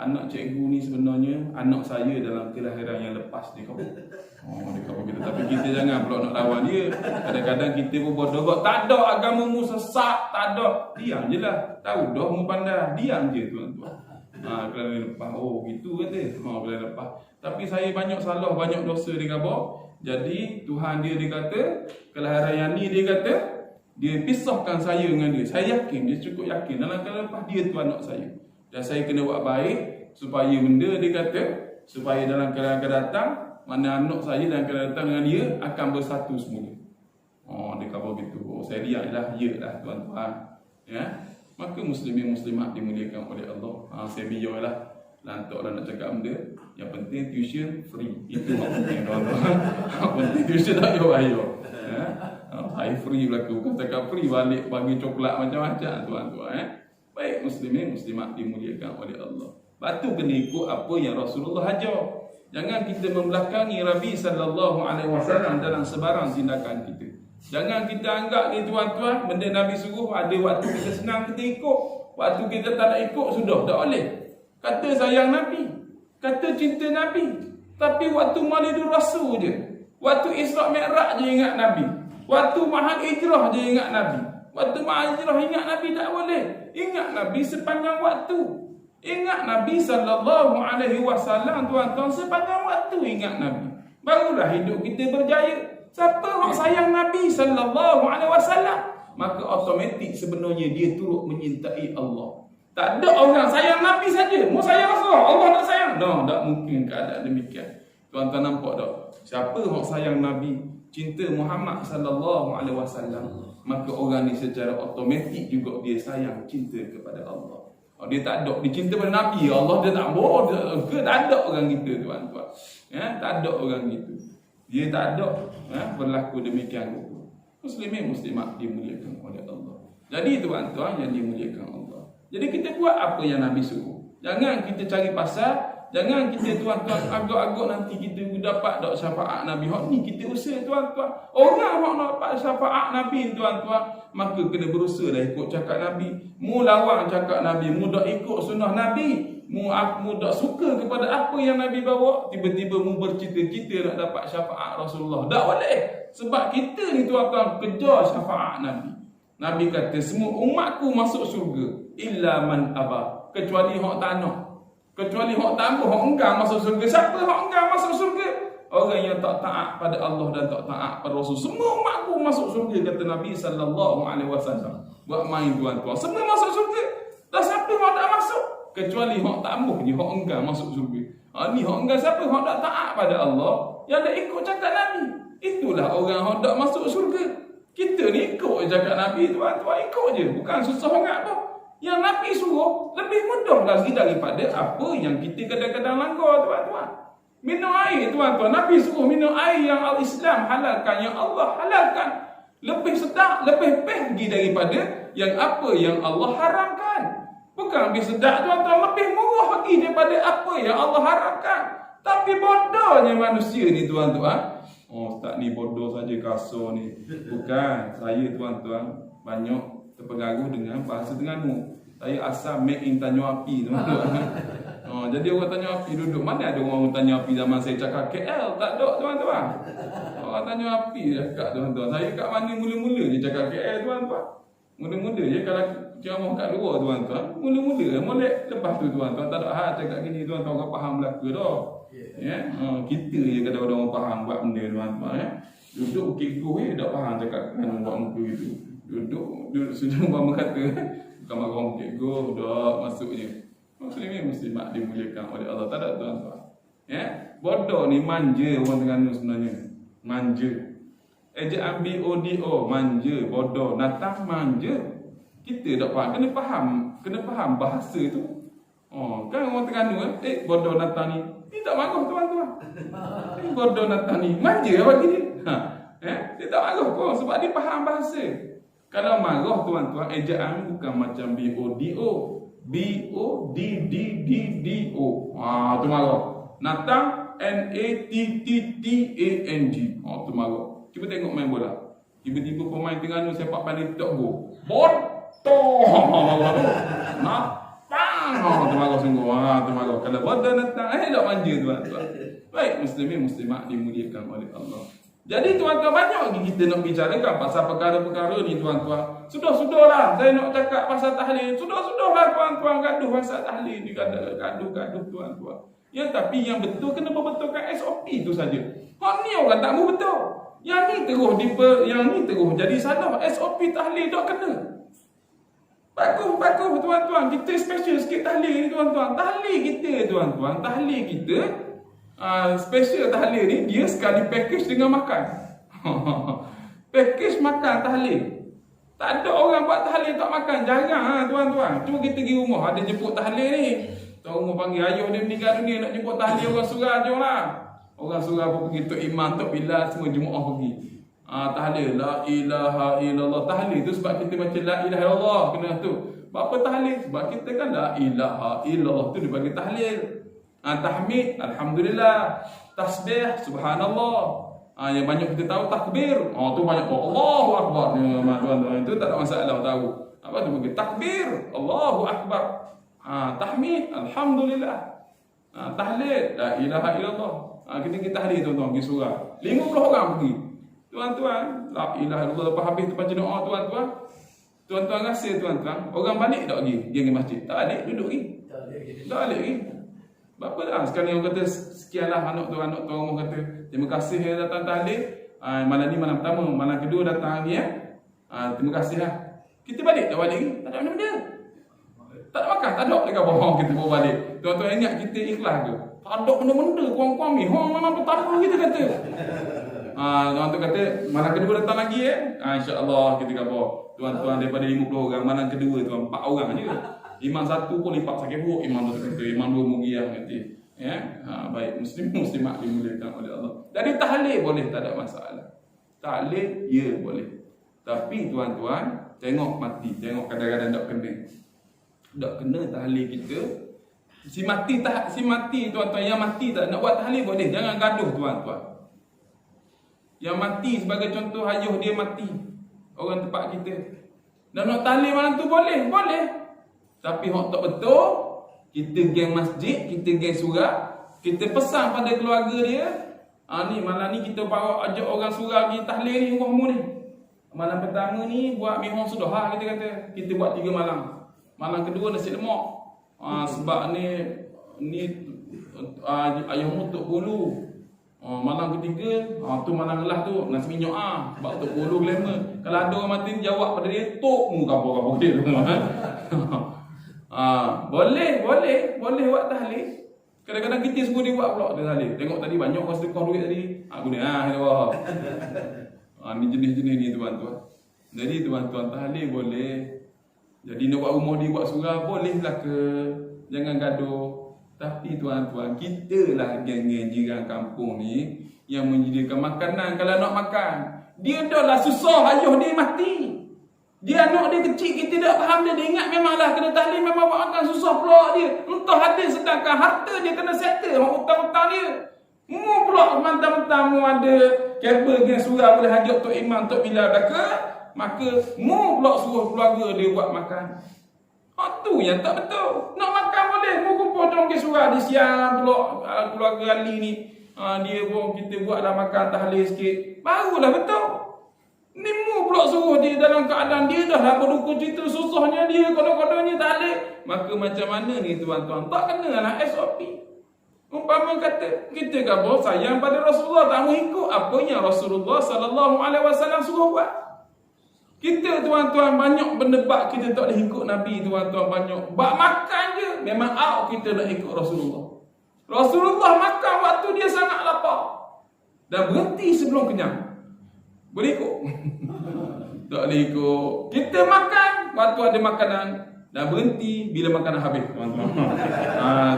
anak cikgu ni sebenarnya anak saya dalam kelahiran yang lepas dia kata. Dia kata kita. Tapi kita jangan pula nak lawan dia. Kadang-kadang kita pun bodoh. Tak ada agamamu sesat, tak ada. Diam je lah. Tahu dah mu pandai. Diam je tuan-tuan. Kelahiran lepas. Oh gitu kata. Kelahiran lepas. Tapi saya banyak salah, banyak dosa dia kata. Jadi Tuhan dia kata, kelahiran yang ni dia kata, dia pisahkan saya dengan dia. Saya yakin, dia cukup yakin. Dalam kelahiran lepas dia tu anak saya. Dan saya kena buat baik supaya benda dia kata, supaya dalam keadaan akan datang, mana anak saya dalam keadaan datang dengan dia akan bersatu semula. Dia kata begitu. Saya lihat lah, ya lah tuan-tuan. Ya. Maka muslimin muslimat dimuliakan oleh Allah. Saya biar lah. Lantak lah nak cakap benda. Yang penting tuition free. Itu yang penting tuan-tuan. Yang penting tuition tak payah bayar. Saya free berlaku. Bukan cakap free balik bagi coklat macam-macam tuan-tuan. Baik muslimin muslimat dimuliakan oleh Allah. Batu kena ikut apa yang Rasulullah ajar. Jangan kita membelakangi Nabi SAW dalam sebarang tindakan kita. Jangan kita anggap ni tuan-tuan, benda Nabi suruh ada waktu kita senang kita ikut. Waktu kita tak nak ikut sudah tak boleh. Kata sayang Nabi, kata cinta Nabi, tapi waktu Maulidul Rasul je, waktu Isra Mi'raj je ingat Nabi, waktu Mahal Hijrah je ingat Nabi, waktu Mahal Hijrah ingat Nabi tak boleh. Ingat Nabi sepanjang waktu. Ingat Nabi SAW tuan-tuan, sepanjang waktu ingat Nabi. Barulah hidup kita berjaya. Siapa yang sayang Nabi SAW, maka automatik sebenarnya dia turut menyintai Allah. Tak ada orang sayang Nabi saja. Mau sayang Rasulullah, Allah tak sayang. No, tak mungkin keadaan demikian. Tuan-tuan nampak tak? Siapa yang sayang Nabi, cinta Muhammad SAW, maka orang ni secara automatik juga dia sayang, cinta kepada Allah. Dia tak ada, dia cinta pada Nabi, Allah dia tak mau, tak ada orang gitu tuan-tuan. Ya, tak ada orang gitu. Dia tak ada berlaku demikian itu. Muslimin muslimat dimuliakan oleh Allah. Jadi tuan-tuan yang dimuliakan Allah. Jadi kita buat apa yang Nabi suruh. Jangan kita cari pasal Jangan kita tuan-tuan agak-agak nanti kita dapat tak syafaat Nabi. Hak ni kita usaha tuan-tuan. Orang hak nak dapat syafaat Nabi tuan-tuan, maka kena berusaha dah ikut cakap Nabi. Mu lawan cakap Nabi, mu dak ikut sunnah Nabi, mu dak suka kepada apa yang Nabi bawa, tiba-tiba mu bercita-cita nak dapat syafaat Rasulullah. Tak boleh. Sebab kita ni tuan-tuan kejar syafaat Nabi. Nabi kata semua umatku masuk syurga illa man aba, kecuali hak tak nak. Kecuali hak tak apa, hak enggan masuk syurga. Siapa hak enggan masuk syurga? Orang yang tak taat pada Allah dan tak taat pada Rasul. Semua umatku masuk syurga, kata Nabi SAW. Buat main tuan-tuan, semua masuk syurga. Dah siapa hak tak masuk? Kecuali hak tak apa je, hak enggan masuk syurga. Ni hak enggan siapa? Hak tak taat pada Allah, yang dah ikut cakap Nabi. Itulah orang hak tak masuk syurga. Kita ni ikut cakap Nabi tuan-tuan, ikut je, bukan susah sangat apa. Yang Nabi suruh lebih mudah lagi daripada apa yang kita kadang-kadang langgar tuan-tuan. Minum air tuan-tuan, Nabi suruh minum air yang Al-Islam halalkan, yang Allah halalkan. Lebih sedap, lebih pergi daripada yang apa yang Allah haramkan. Bukan lebih sedap tuan-tuan, lebih murah lagi daripada apa yang Allah haramkan. Tapi bodohnya manusia ni tuan-tuan. Oh, Ustaz ni bodoh saja kasar ni. Bukan, saya tuan-tuan banyak terpengaruh dengan bahasa Terengganu. Saya asal make in Tanjung Api tuan-tuan. Jadi orang Tanjung Api duduk. Mana ada orang Tanjung Api zaman saya cakap KL? Tak ada tuan-tuan. Orang Tanjung Api cakap tuan-tuan. Saya kat mana mula-mula je cakap KL tuan-tuan. Mula-mula je kalau ceramah kat luar tuan-tuan. Mula-mula molek. Lepas tu tuan-tuan tak ada hal cakap gini tuan-tuan, orang faham Melaka dah. Kita je kadang-kadang orang faham buat benda tuan-tuan. Duduk kekgoh je tak faham cakap kan buat muka itu. Duduk sudah mama kata bukan marah kekgoh dah masuk je. Muslimin muslimat dimuliakan oleh Allah. Tak ada tuan-tuan. Bodoh ni manja orang Terengganu sebenarnya. Manja. Ejaan BODO manja, bodoh. Natang manja. Kita tak faham, kena faham bahasa tu. Kan orang Terengganu bodoh natang ni. Dia tak marah tuan-tuan. Bodoh natang ni manja bagi dia. Dia tak marah pun sebab dia faham bahasa. Kalau marah tuan-tuan, ejaan bukan macam BODO. BODDDDO. Tu marah. Natang NATTTANG. Tu marah. Cuba tengok main bola. Tiba-tiba pemain Terengganu sepak pandai tak go. Bodoh. Natang. Tu marah sungguh. Tu marah. Kalau bodoh natang, tak manja tuan-tuan. Baik, muslimin muslimat dimuliakan oleh Allah. Jadi tuan-tuan, banyak lagi kita nak bicarakan pasal perkara-perkara ni tuan-tuan. Sudah-sudahlah saya nak cakap pasal tahlil. Sudah-sudahlah tuan-tuan gaduh pasal tahlil ni, gaduh tuan-tuan. Ya, tapi yang betul kena berbetulkan SOP tu saja. Hak ni orang tak mau betul. Yang ni terus jadi salah. SOP tahlil tak kena. Bagus tuan-tuan. Kita special sikit tahlil ni tuan-tuan. Tahlil kita special tahlil ni dia sekali package dengan makan. Package makan tahlil. Tak ada orang buat tahlil tak makan. Jarang tuan-tuan. Cuba kita pergi rumah ada jemput tahlil ni. Tuan rumah panggil ayah dia meninggal dunia, nak jemput tahlil orang surah jom lah. Orang surah pun pergi, Tok Imam, Tok Bilal, semua jemaah pergi. Tahlil la ilaha illallah. Tahlil tu sebab kita baca la ilaha illallah kena tu. Apa tahlil? Sebab kita kan la ilaha illallah tu dia bagi tahlil. Tahmid alhamdulillah, tasbih subhanallah. Yang banyak kita tahu takbir. Tu banyak Allahu akbar. Itu tak ada masalah tahu. Apa tu bagi takbir Allahu akbar. Tahmid alhamdulillah. Tahlil la ilaha illallah. Kita tahlil tuan-tuan pergi surah. 50 orang pergi. Tuan-tuan, la ilaha illallah lepas habis tu baca doa tuan-tuan. Tuan-tuan rasa tuan-tuan, orang balik tak pergi masjid. Tak balik, duduk lagi. Tak balik lagi. Berapa dah? Sekarang orang kata sekianlah anak tuan rumah kata terima kasih yang datang tahlil. Malam ni malam pertama, malam kedua datang lagi terima kasih lah. Kita balik tak balik lagi? Tak ada benda. Tak ada makan, tak ada dekat bawah kita bawa balik. Tuan-tuan ingat kita ikhlas ke? Tak ada benda-benda kuang-kuang ni. Mana pertama kita kata. Tuan-tuan kata malam kedua datang lagi insya-Allah kita kat bawah. Tuan-tuan daripada 50 orang, malam kedua tuan 4 orang je. Imam satu pun lipat sakit buruk, imam tu kata, imam dua mugiah nanti. Baik, muslimat dimuliakan oleh Allah. Jadi tahlil boleh, tak ada masalah. Tahlil ya boleh. Tapi tuan-tuan, tengok mati, tengok kadang-kadang tak kena. Tak kena tahlil kita Si mati tuan-tuan, yang mati tak nak buat tahlil boleh, jangan gaduh tuan-tuan. Yang mati sebagai contoh, ayuh dia mati, orang tempat kita. Dan nak tahlil malam tu boleh. Tapi hak tak betul, kita geng masjid, kita geng surau, kita pesan pada keluarga dia, ni malam ni kita bawa ajak orang surau pergi tahlil ni rumahmu ni. Malam pertama ni buat mihun sudah kita kata. Kita buat 3 malam. Malam kedua nasi lemak. Sebab ni ayahmu tok bulu. Malam ketiga, tu malam gelah tu nasi minyak sebab tok bulu glamour. Kalau ada orang mati jawab pada dia, tok mu kapur-kapur dia tu. Boleh buat tahlil. Kadang-kadang kita semua dia buat pula tahlil. Tengok tadi banyak orang sedekah duit tadi. Guna ni jenis-jenis ni tuan-tuan. Jadi tuan-tuan, tahlil boleh. Jadi nak buat rumah dia buat surau bolehlah ke. Jangan gaduh. Tapi tuan-tuan, kita lah geng-geng jiran kampung ni yang menyediakan makanan kalau nak makan. Dia dah lah susah ayuh dia mati. Dia anak dia kecil, kita tak faham dia ingat memanglah kena tahlil memang buat makan susah pula dia. Entah ada sedangkan harta dia kena settle hutang-hutang dia. Mu pula mentang-mentang mu ada kabel geng surau boleh hajat Tok Imam, Tok Bilal belaka, maka mu pula suruh keluarga dia buat makan. Tu yang tak betul. Nak makan boleh, mu kumpul dalam geng surau di siang pula keluarga Ali ni. Dia pun kita buatlah makan tahlil sikit. Barulah betul. Ni mu pula suruh dia dalam keadaan dia dah lah berdukung cerita susahnya dia, kodoh-kodahnya tahlil. Maka macam mana ni tuan-tuan? Tak kena lah SOP. Umpama kata kita kata sayang pada Rasulullah, tak mau ikut apa yang Rasulullah SAW suruh buat. Kita tuan-tuan banyak berdebat, kita tak boleh ikut Nabi tuan-tuan banyak. Bak makan je memang out kita nak ikut Rasulullah. Rasulullah makan waktu dia sangat lapar dan berhenti sebelum kenyang. Boleh ikut? Tak boleh ikut. Kita makan waktu ada makanan dan berhenti bila makanan habis, tuan-tuan.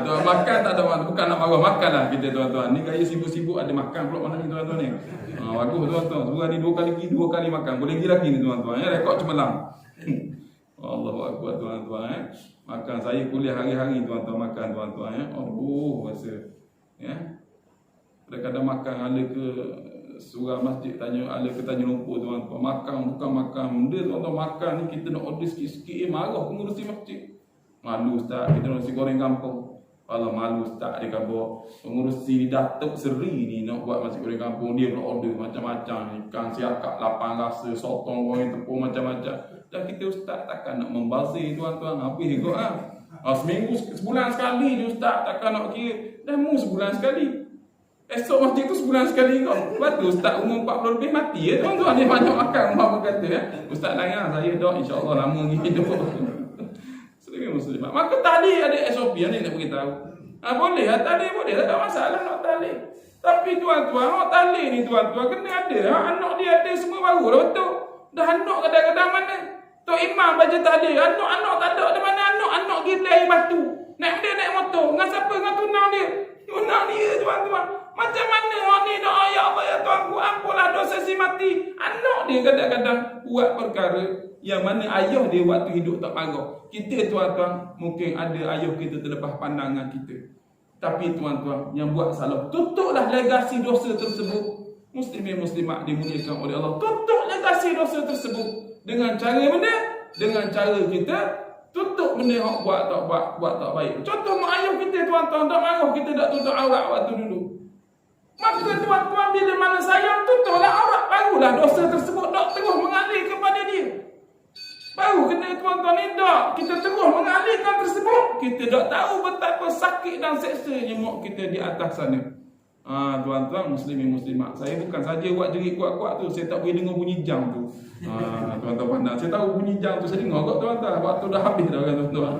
Tuan makan tak ada, bukan nak marah, makanlah kita tuan-tuan. Ni gaya sibuk-sibuk ada makan pula mana ni tuan-tuan ni. Bagus tuan-tuan. Surah ni 2 kali makan. Boleh pergi lagi ni tuan-tuan. Rekod cemerlang. Allahu akbar tuan-tuan. Makan saya kuliah hari-hari tuan-tuan makan tuan-tuan rasa. Kadang-kadang makan ala ke surau masjid tanya ala ke tanya lumpur tuan-tuan, makan bukan makan benda tuan-tuan, makan ni kita nak order sikit-sikit marah pengurusi masjid. Malu ustaz, kita nak nasi goreng kampung. Kalau malu ustaz, dia kata pengurusi Datuk Seri ni nak buat nasi goreng kampung, dia nak order macam-macam, ikan siakak, lapang rasa, sotong goreng tepung macam-macam. Dan kita ustaz takkan nak membazir tuan-tuan, habis ikut seminggu sebulan sekali je ustaz, takkan nak kira dah mu sebulan sekali. Esok masjid tu sebulan sekali kau. Lepas tu ustaz umur 40 lebih mati tuan-tuan. Dia banyak makan, rumah pun kata ustaz layan saya dah insya-Allah lama lagi hidup. Sering muslimat. Maka tadi ada SOP yang ni nak beritahu. Boleh tadi boleh, tak ada masalah nak tahlil. Tapi tuan-tuan, nak tahlil ni tuan-tuan kena ada. Anak dia ada semua baru dah betul. Dah anak kadang-kadang mana? Tok Imam baca tahlil, anak-anak tak ada mana anak pergi beli batu. Naik motor, dengan siapa? Dengan tunang dia. Tunang dia tuan-tuan. Macam mana orang ni doa, ya Allah ya Tuhanku, ampunlah dosa si mati. Anak dia kadang-kadang buat perkara yang mana ayah dia waktu hidup tak marah. Kita tuan-tuan, mungkin ada ayah kita terlepas pandangan kita. Tapi tuan-tuan, yang buat salah, tutuplah legasi dosa tersebut. Muslimin muslimat dimuliakan oleh Allah. Tutup legasi dosa tersebut. Dengan cara mana? Dengan cara kita tutup benda yang buat tak baik. Contoh mak ayah kita tuan-tuan, tak marah kita tak tutup aurat waktu dulu. Maka tuan-tuan bila mana sayang, tutuplah aurat, barulah dosa tersebut tak terus mengalir kepada dia. Baru kena tuan-tuan ni tak kita terus mengalihkan tersebut. Kita tak tahu betapa sakit dan seksanya mak kita di atas sana. Tuan-tuan muslimin muslimat, saya bukan saja buat jerit kuat-kuat tu, saya tak boleh dengar bunyi jam tu. Tuan-tuan pandang, saya tahu bunyi jam tu, saya dengar kot tuan-tuan, waktu dah habis dah kan tuan-tuan.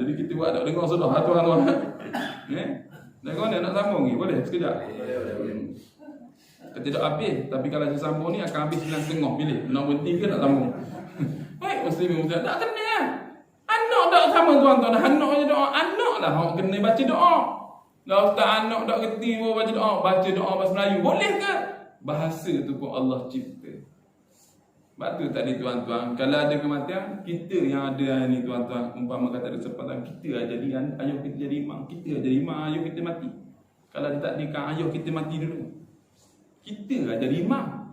Jadi kita buat tak dengar sudah tuan-tuan. Dan kau nak sambung ni boleh sekejap. Kita tak habis, tapi kalau saya sambung ni akan habis 9.30. Pilih nak berhenti ke nak sambung. Baik muslimin muslimat, tak kena lah. Anak tak sama tuan-tuan, anak je doa, anak lah orang kena baca doa. Kalau ustaz anak tak kerti baca doa bahasa Melayu boleh ke? Bahasa tu pun Allah cipta. Sebab tu tadi tuan-tuan, kalau ada kematian, kita yang ada ni tuan-tuan, umpama kata ada kesempatan, kita jadi ayah kita jadi imam, kita jadi imam, ayah kita mati. Kalau ditakdirkan ayah kita mati dulu, kita jadi imam.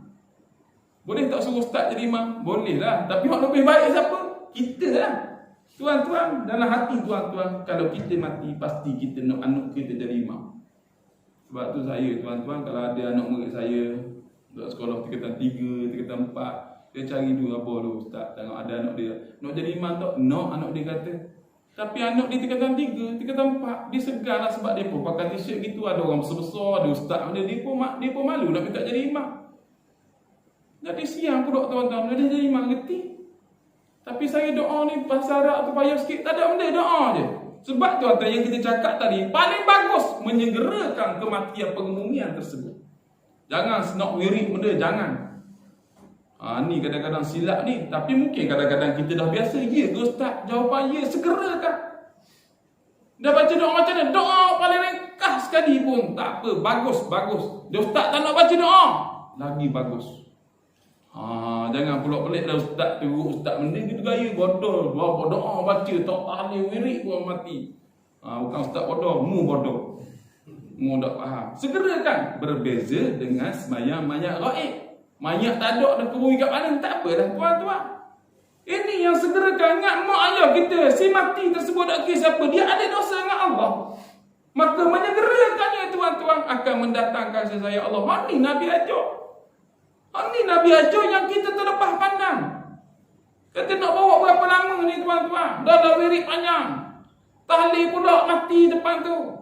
Boleh tak suruh ustaz jadi imam? Boleh lah. Tapi yang lebih baik siapa? Kita lah. Tuan-tuan, dalam hati tuan-tuan, kalau kita mati, pasti kita nak anak kita jadi imam. Sebab tu saya tuan-tuan, kalau ada anak murid saya duduk sekolah tingkatan 3, tingkatan 4, dia cari dulu apa dulu ustaz, tengok ada anak dia nak jadi imam tak? Nak, anak dia kata. Tapi anak dia tingkatan 3, tingkatan 4, dia segar lah sebab dia pun pakai t-shirt gitu, ada orang besar-besar, ada ustaz dia pun malu nak minta jadi imam. Jadi siang pula tuan-tuan, dia jadi imam ngerti. Tapi saya doa ni pasal harap tu payah sikit, tak ada benda, doa je. Sebab tuan-tuan yang kita cakap tadi, paling bagus menyegerakan kematian pengemumian tersebut. Jangan nak wirid benda, jangan. Ni kadang-kadang silap ni. Tapi mungkin kadang-kadang kita dah biasa. Ya ke ustaz? Jawapan ya, segerakan. Dah baca doa macam mana? Doa paling ringkas sekali pun tak apa, bagus. Dia ustaz tak nak baca doa, lagi bagus. Jangan pula pelik dah ustaz tu, ustaz benda gitu gaya bodoh. Bawa doa baca tak tahlil wirid pun mati. Bukan ustaz bodoh, mu bodoh. Mu tak faham. Segerakan. Berbeza dengan sembahyang mayat gaib. Mayat tak ada dah kubur kat mana, tak apa dah tuan-tuan. Ini yang segerakan. Ingat mak ayah kita, si mati tersebut tak kira siapa, dia ada dosa dengan Allah. Maka menyegerakannya tuan-tuan akan mendatangkan kasih sayang Allah. Ini Nabi ajar. Ini Nabi ajar yang kita terlepas pandang. Kata nak bawa berapa lama ni tuan-tuan, dah wirid panjang, tahlil pula mati depan tu.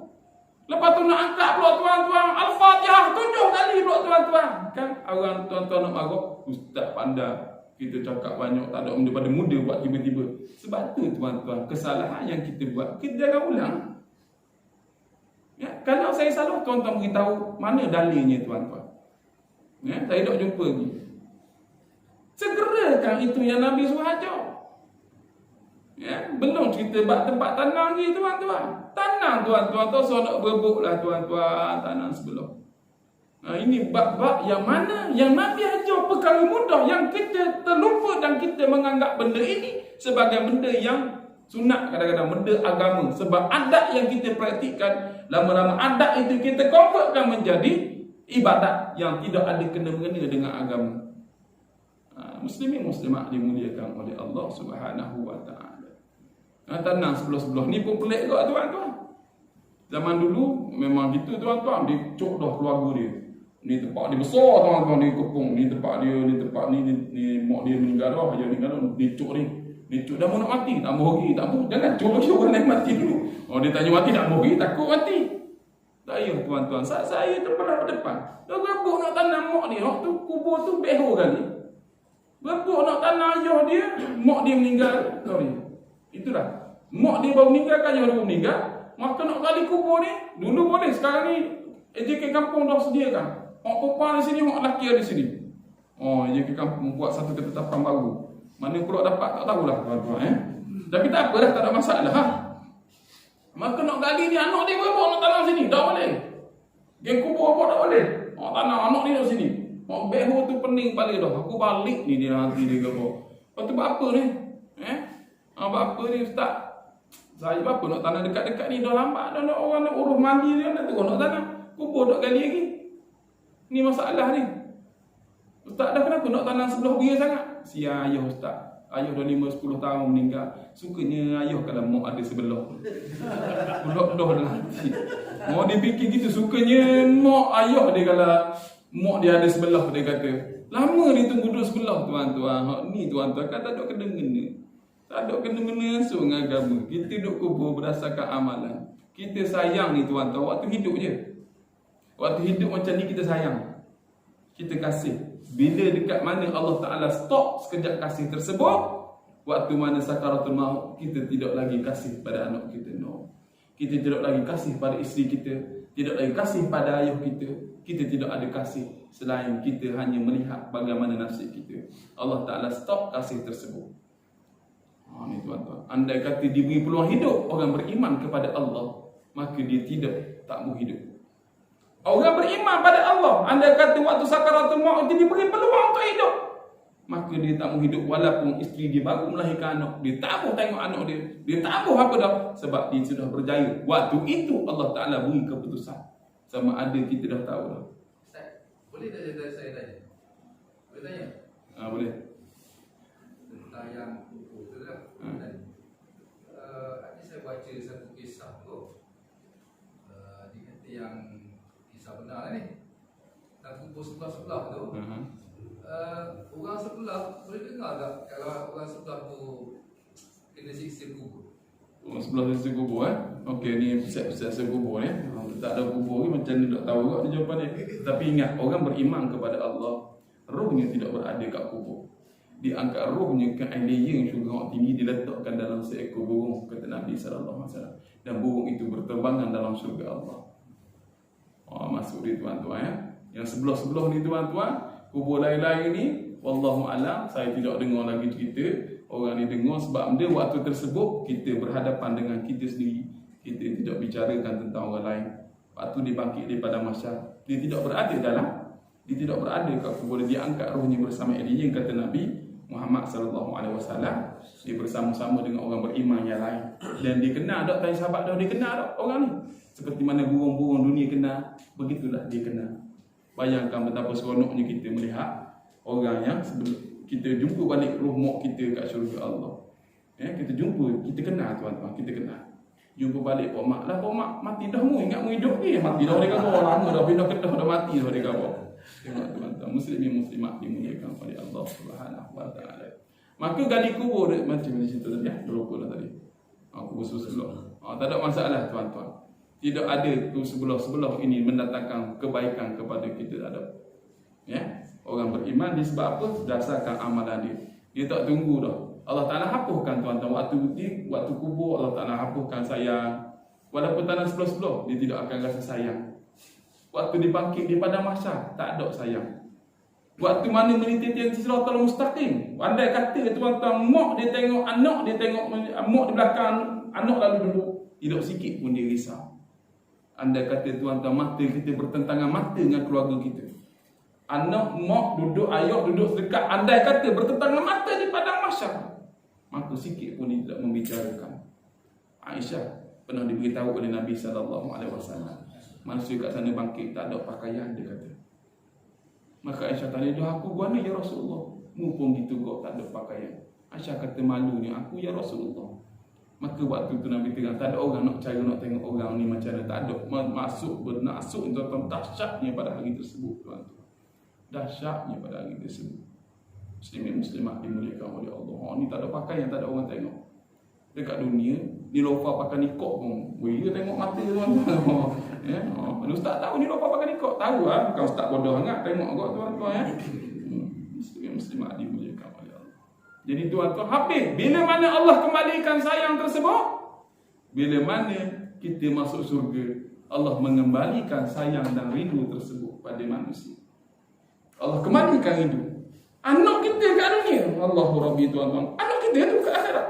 Lepas tu nak angkat pula tuan-tuan, Al-Fatihah 7 kali pula tuan-tuan. Kan orang tuan-tuan nak marah, ustaz pandai, kita cakap banyak, tak ada benda pada muda buat tiba-tiba. Sebab tu tuan-tuan, kesalahan yang kita buat, kita jangan ulang. Ya, kalau saya salah, tuan-tuan beritahu mana dalilnya tuan-tuan. Ya, saya tak jumpa lagi. Segerakan itu yang Nabi suruh ajar. Ya, belum cerita bab tempat tanam ni tuan-tuan. Tanam tuan-tuan tu so nak berebut lah tuan-tuan, tanam sebelah. Ini bab-bab yang mana yang Nabi ajar perkara mudah yang kita terlupa dan kita menganggap benda ini sebagai benda yang sunat, kadang-kadang benda agama. Sebab adat yang kita praktikkan, lama-lama adat itu kita convertkan menjadi ibadat yang tidak ada kena-mengena dengan agama. Muslimin muslimat dimuliakan oleh Allah Subhanahu wa taala. Tanam sebelah-sebelah ni pun pelik juga tuan-tuan. Zaman dulu memang gitu tuan-tuan, dia cuk dah keluarga dia. Ni tempat dia besar tuan-tuan, dia kepung, ni tempat dia, ni tempat ni mak dia meninggal dah, dia meninggal dah, dia cuk ni. Dia cuk dah mau nak mati, tak mau pergi, tak mau. Jangan cuk lagi orang lain mati dulu. Dia tanya mati tak mau pergi, takut mati. Saya tuan-tuan, saat saya terpelah ke depan, dia berebut nak tanam mak dia, waktu kubur tu beho kali. Berebut nak tanam ayah dia, mak dia meninggal. Itulah. Mak dia baru meninggal, ayah dia baru meninggal. Maka nak gali kubur ni, dulu boleh, sekarang ni AJK kampung dah sediakan. Orang perempuan di sini, orang lelaki di sini. AJK kampung buat satu ketetapan baru. Mana pula dapat tak tahulah tuan-tuan. Tapi tak apa dah, tak ada masalah. Maka nak gali ni, anak dia berebut nak tanam sini, tak boleh. Geng kubur apa tak boleh. Tanam anak dia kat sini. Beho tu pening kepala dah. Aku balik ni dia nanti dia kata. Lepas tu buat apa ni? Buat apa ni ustaz? Saya apa nak tanam dekat-dekat ni dah lambat dah, nak orang nak urus mandi dia nak terus nak tanam. Kubur nak gali lagi. Ni masalah ni. Ustaz dah kenapa nak tanam sebelah beria sangat? Sia ayah ustaz. Ayah dah 5-10 tahun meninggal. Sukanya ayah kalau mak ada sebelah. Pulak dah nanti. Mak dia fikir gitu, sukanya mak ayah dia kalau mak dia ada sebelah, dia kata. Lama dia tunggu duduk sebelah tuan-tuan. Ni tuan-tuan kan tak ada kena-mengena. Tak ada kena-mengena langsung dengan agama. Kita duduk kubur berdasarkan amalan. Kita sayang ni tuan-tuan waktu hidup je. Waktu hidup macam ni kita sayang. Kita kasih. Bila dekat mana Allah Ta'ala stop sekejap kasih tersebut, waktu mana sakaratul maut, kita tidak lagi kasih pada anak kita. No. Kita tidak lagi kasih pada isteri kita, tidak lagi kasih pada ayah kita. Kita tidak ada kasih selain kita hanya melihat bagaimana nasib kita. Allah Ta'ala stop kasih tersebut. Ni tuan-tuan, andai kata diberi peluang hidup orang beriman kepada Allah, maka dia tak mau hidup. Orang beriman pada Allah, andai kata waktu sakaratul maut dia diberi peluang untuk hidup, maka dia tak mau hidup walaupun isteri dia baru melahirkan anak. Dia tak mau tengok anak dia. Dia tak mau apa dah. Sebab dia sudah berjaya. Waktu itu Allah Ta'ala beri keputusan. Sama ada kita dah tahu dah. Ustaz, boleh tak saya tanya? Boleh tanya? Boleh. Tentang yang kuku tu lah. Tadi saya baca satu kisah tu. Dia kata yang kisah benar ni. Dan kuku sebelah-sebelah tu. Orang sebelah boleh dengar tak kalau orang sebelah tu kena siksa kubur? Orang sebelah sisi kubur Okey, ni pusat-pusat kubur ni. Tak ada kubur ni macam ni tak tahu kat jawapan dia. Tapi ingat, orang beriman kepada Allah, rohnya tidak berada kat kubur. Diangkat rohnya ke alien syurga yang tinggi, diletakkan dalam seekor burung, kata Nabi sallallahu alaihi wasallam. Dan burung itu berterbangan dalam syurga Allah. Masuk dia tuan-tuan Yang sebelah-sebelah ni tuan-tuan, kubur lain-lain ni, wallahu alam, saya tidak dengar lagi cerita orang ni dengar. Sebab dia waktu tersebut kita berhadapan dengan kita sendiri, kita tidak bicarakan tentang orang lain. Waktu dia bangkit daripada mahsyar, dia tidak berada kat kubur, dia angkat rohnya bersama alien, kata Nabi Muhammad sallallahu alaihi wasallam. Dia bersama-sama dengan orang beriman yang lain. Dan dia kenal tak, tanya sahabat dah, dia kenal tak orang ni? Seperti mana burung-burung dunia kenal, begitulah dia kenal. Bayangkan betapa seronoknya kita melihat orang yang kita jumpa balik roh mak kita kat syurga Allah. Kita jumpa, kita kenal tuan-tuan, kita kenal. Jumpa balik pak mak lah, pak mak mati dah mu, ingat mu hidup ni, mati dah dia kata lama dah pindah kedah dah mati dah dia kata. Tengok tuan-tuan, muslimin muslimat dimuliakan oleh Allah Subhanahu wa taala. Maka gali kubur macam ni cerita tadi, lupa lah tadi. Kubur sebelah. Tak ada masalah tuan-tuan. Tidak ada tu sebelah-sebelah ini mendatangkan kebaikan kepada kita, ada. Orang beriman disebab apa? Dasarkan amalan dia. Dia tak tunggu dah. Allah Ta'ala hapuskan tuan-tuan. Waktu kubur Allah Ta'ala hapuskan sayang. Walaupun tanah sebelah-sebelah, dia tidak akan rasa sayang. Waktu dibangkit daripada mahsyar, tak ada sayang. Waktu mana meniti tiang siratal mustaqim, andai kata tuan-tuan mak dia tengok anak, dia tengok mak di belakang anak lalu duduk, tidak sikit pun dia risau. Andai kata tuan-tuan mata kita bertentangan mata dengan keluarga kita, anak, mak duduk, ayah duduk dekat, andai kata bertentangan mata di padang mahsyar, maka sikit pun dia tidak membicarakan. Aisyah pernah diberitahu oleh Nabi sallallahu alaihi wasallam, manusia kat sana bangkit tak ada pakaian, dia kata. Maka Aisyah tanya, dah aku guana ya Rasulullah, mu pun gitu kok tak ada pakaian. Aisyah kata, malunya aku ya Rasulullah. Maka waktu tu Nabi terang, tak ada orang nak cara nak tengok orang ni macam mana, tak ada masuk bernasuk tuan-tuan. Dahsyatnya pada hari tersebut tuan-tuan, dahsyatnya pada hari tersebut. Muslimin muslimat dimuliakan oleh Allah. Ni tak ada pakaian, tak ada orang tengok. Dekat dunia ni lofa pakai nikah pun, dia tengok mata tuan-tuan. Ustaz tahu ni lofa pakai nikah, tahu ah, bukan ustaz bodoh sangat, tengok kau tuan-tuan Muslimin muslimat dimuliakan oleh Allah. Jadi tuan-tuan, habis bila mana Allah kembalikan sayang tersebut, bila mana kita masuk surga, Allah mengembalikan sayang dan rindu tersebut pada manusia. Allah kembalikan rindu. Anak kita kat dunia, Allahu Rabbi tuan-tuan, anak kita tu kat akhirat.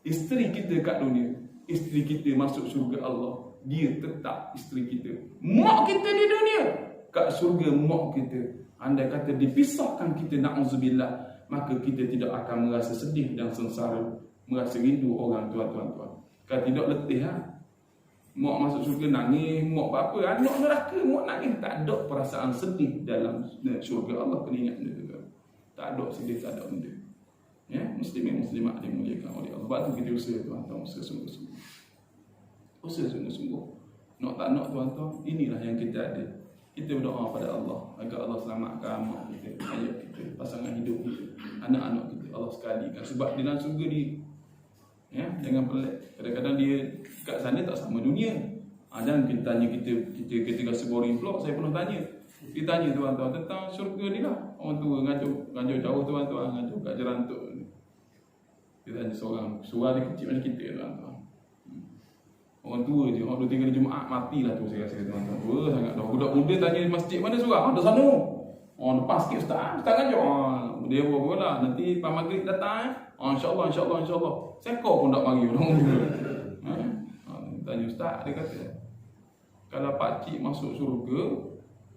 Isteri kita kat dunia, isteri kita masuk syurga Allah, dia tetap isteri kita. Mak kita di dunia, kat syurga mak kita. Andai kata dipisahkan kita, na'udzubillah, maka kita tidak akan merasa sedih dan sengsara, merasa rindu orang tuan-tuan. Kalau tidak letih mak masuk syurga nangis, mak apa, anak neraka mak nangis, tak ada perasaan sedih dalam syurga Allah. Kena ingat benda tu. Tak ada sedih, tak ada benda. Muslimin muslimat dimuliakan oleh Allah. Sebab tu kita usaha tuan-tuan, usaha sungguh-sungguh. Usaha sungguh-sungguh. Nak tak nak tuan-tuan, inilah yang kita ada. Kita berdoa pada Allah agar Allah selamatkan mak kita, ayah kita, pasangan hidup kita, anak-anak kita. Allah sekalikan. Sebab di dalam surga dia, jangan pelik. Kadang-kadang dia kat sana tak sama dunia. Dan kita tanya kita rasa boring pula. Saya pernah tanya. Dia tanya tuan-tuan tentang syurga ni lah. Orang tua ngajuk jauh tuan-tuan, ngajuk kat Jerantuk. Dia tanya seorang dia kecil macam kita tuan-tuan. Orang tua je, orang 2-3 hari Jumaat matilah tu saya rasa tuan-tuan. Tua sangat dah. Budak muda tanya masjid mana surau? Dah sana. Depan sikit ustaz ngajuk. Dia buat lah. Nanti lepas maghrib datang InsyaAllah. Sekor pun tak mari orang muda. Tanya ustaz, dia kata, kalau pakcik masuk syurga,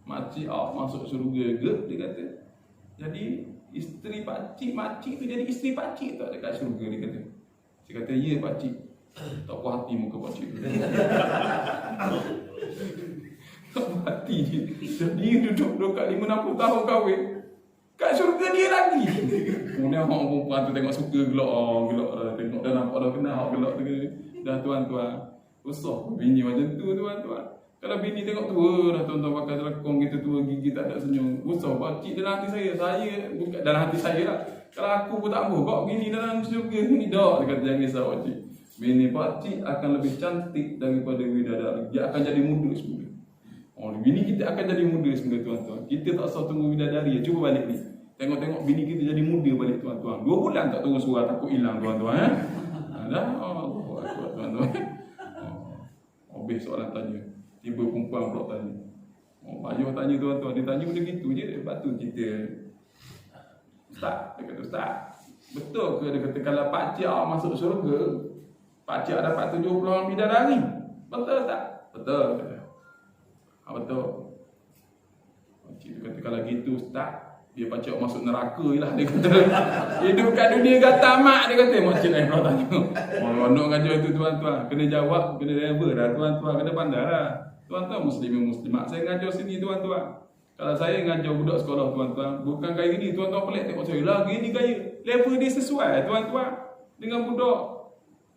makcik masuk syurga ke? Dia kata, jadi Isteri pakcik, makcik tu jadi isteri pakcik tak dekat syurga dia kata. Dia kata, ya pakcik. Tak puas hati muka pakcik tu. Tak puas hati dia. Dia duduk kat 50-60 tahun kahwin. Kat syurga dia lagi. Kemudian orang perempuan tu tengok suka gelak. Tengok dah nampak dah kenal orang gelak tu. Dah tuan-tuan. Usah bini macam tu tuan-tuan. Kalau bini tengok tua dah tuan-tuan pakai telekong kita tua gigi tak ada senyum. Usah pakcik dalam hati saya. Saya bukan dalam hati saya lah. Kalau aku pun tak mahu. Kau bini dalam syurga ni dah. Dia kata jangan risau pakcik. Bini pakcik akan lebih cantik daripada bidadari. Dia akan jadi muda semula. Oh, bini kita akan jadi muda semula tuan-tuan. Kita tak usah tunggu bidadari. Cuba balik ni. Tengok-tengok bini kita jadi muda balik tuan-tuan. 2 bulan tak tunggu suara takut hilang tuan-tuan. Dah. Oh, tuan-tuan. Habis soalan tanya. Tiba perempuan pula tanya. Ayah tanya tuan-tuan. Dia tanya benda gitu je. Lepas tu kita. Ustaz. Dia kata Ustaz. Betul ke dia kata kalau pakcik masuk syurga. Pakcik dapat 70 orang bidadari. Betul tak? Betul. Betul. Pakcik dia kata kalau gitu Ustaz. Dia pakcik masuk neraka je lah. Dia kata. Hidup kat dunia kata mak. Dia kata. Makcik lain pula tanya. Orang ngajar itu tuan-tuan. Kena jawab. Kena level dah tuan-tuan. Kena pandai lah. Tuan-tuan muslimin muslimat. Saya ngajar sini tuan-tuan. Kalau saya ngajar budak sekolah tuan-tuan. Bukan gaya ni. Tuan-tuan pelik tengok saya. Lagi ni gaya. Level dia sesuai tuan-tuan. Dengan budak.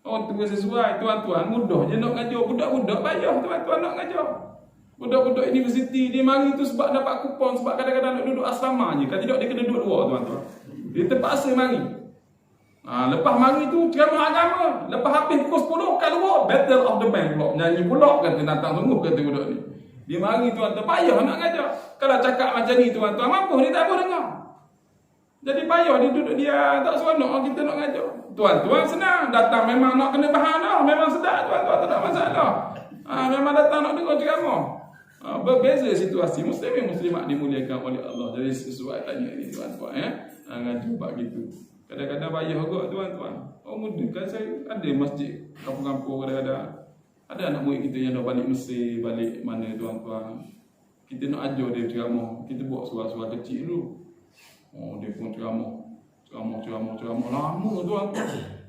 Orang tua sesuai tuan-tuan. Mudah je nak ngajar. Budak-budak payah tuan-tuan nak ngajar. Budak-budak universiti dia mari tu sebab dapat kupon. Sebab kadang-kadang nak duduk asrama je. Kalau tidak dia kena duduk 2 tuan-tuan. Dia terpaksa mari. Lepas mari tu ceramah agama. Lepas habis pukul 10 kat luar Battle of the Band pula. Nyanyi pula kata datang sungguh kata budak ni. Dia mari tuan-tuan payah nak ngajar. Kalau cakap macam ni tuan-tuan mampu dia tak boleh dengar. Jadi payah dia duduk dia tak seronok kita nak ngajar. Tuan-tuan senang datang memang nak kena faham dah. Memang sedap tuan-tuan tak ada masalah. Memang datang nak dengar ceramah. Berbeza situasi muslimin muslimat dimuliakan oleh Allah. Jadi sesuai tanya ni tuan-tuan ngajar bab gitu. Kadang-kadang payah juga tuan-tuan. Orang muda kan saya ada masjid kampung-kampung kadang-kadang. Ada anak murid kita yang dah balik Mesir, balik mana tuan-tuan. Kita nak ajar dia ceramah. Kita buat surah-surah kecil dulu. Dia pun ceramah lama tuan-tuan.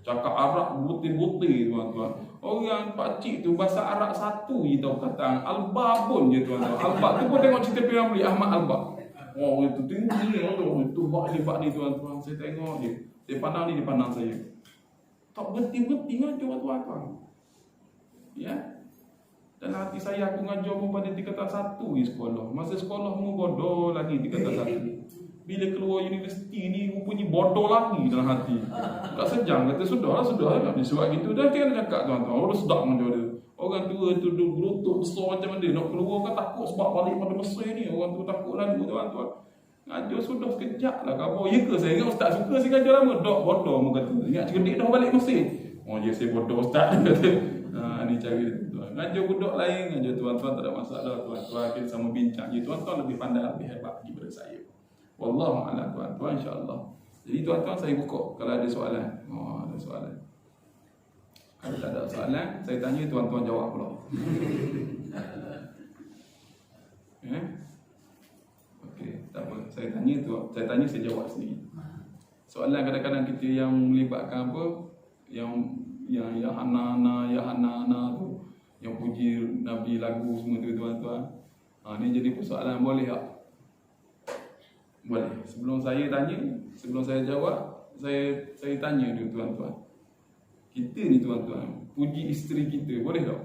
Cakap Arab butir-butir tuan-tuan. Orang pakcik tu bahasa Arab satu je tahu kata Al-Babun je tuan-tuan. Al-Bab tu pun tengok cerita Piramli Ahmad Al-Bab. Itu tinggi tu bak ni tuan-tuan. Saya tengok dia. Dia pandang ni, dia pandang saya. Tak berhenti-berhenti ngajar tuan-tuan. Ya. Dan hati saya aku ngajar pun pada tingkatan 1 di sekolah. Masa sekolah pun bodoh lagi tingkatan 1. Bila keluar universiti ni rupanya bodoh lagi dalam hati. Tak sejam kata sudah lah dia surat gitu. Dan dia kena cakap tuan-tuan. Orang sedap mengajar dia. Orang tua tu berlutut besar macam mana. Nak keluar kan takut sebab balik pada Mesir ni. Orang tu takut lalu tuan-tuan. Ngajar sudah sekejap lah khabar. Ya ke saya ingat ustaz suka saya ngajar lama. Dok bodoh mu kata. Ingat cerdik dah balik Mesir. Ya saya bodoh ustaz dia kata. Ni cara dia tuan. Ngajar budak lain. Ngajar tuan-tuan tak ada masalah. Tuan-tuan kita sama bincang je. Tuan-tuan lebih pandai lebih hebat daripada saya. Wallahu a'lam tuan-tuan insya-Allah. Jadi tuan-tuan saya buka kalau ada soalan. Ada soalan. Kalau tak ada soalan, saya tanya tuan-tuan jawab pula. Okey, tak apa. Saya tanya saya jawab sendiri. Soalan kadang-kadang kita yang melibatkan apa? Yang ya hana tu, yang puji Nabi lagu semua tu tuan-tuan. Ni jadi persoalan boleh tak? Boleh. Sebelum saya jawab, saya tanya dulu tuan-tuan. Kita ni tuan-tuan, puji isteri kita, boleh tak?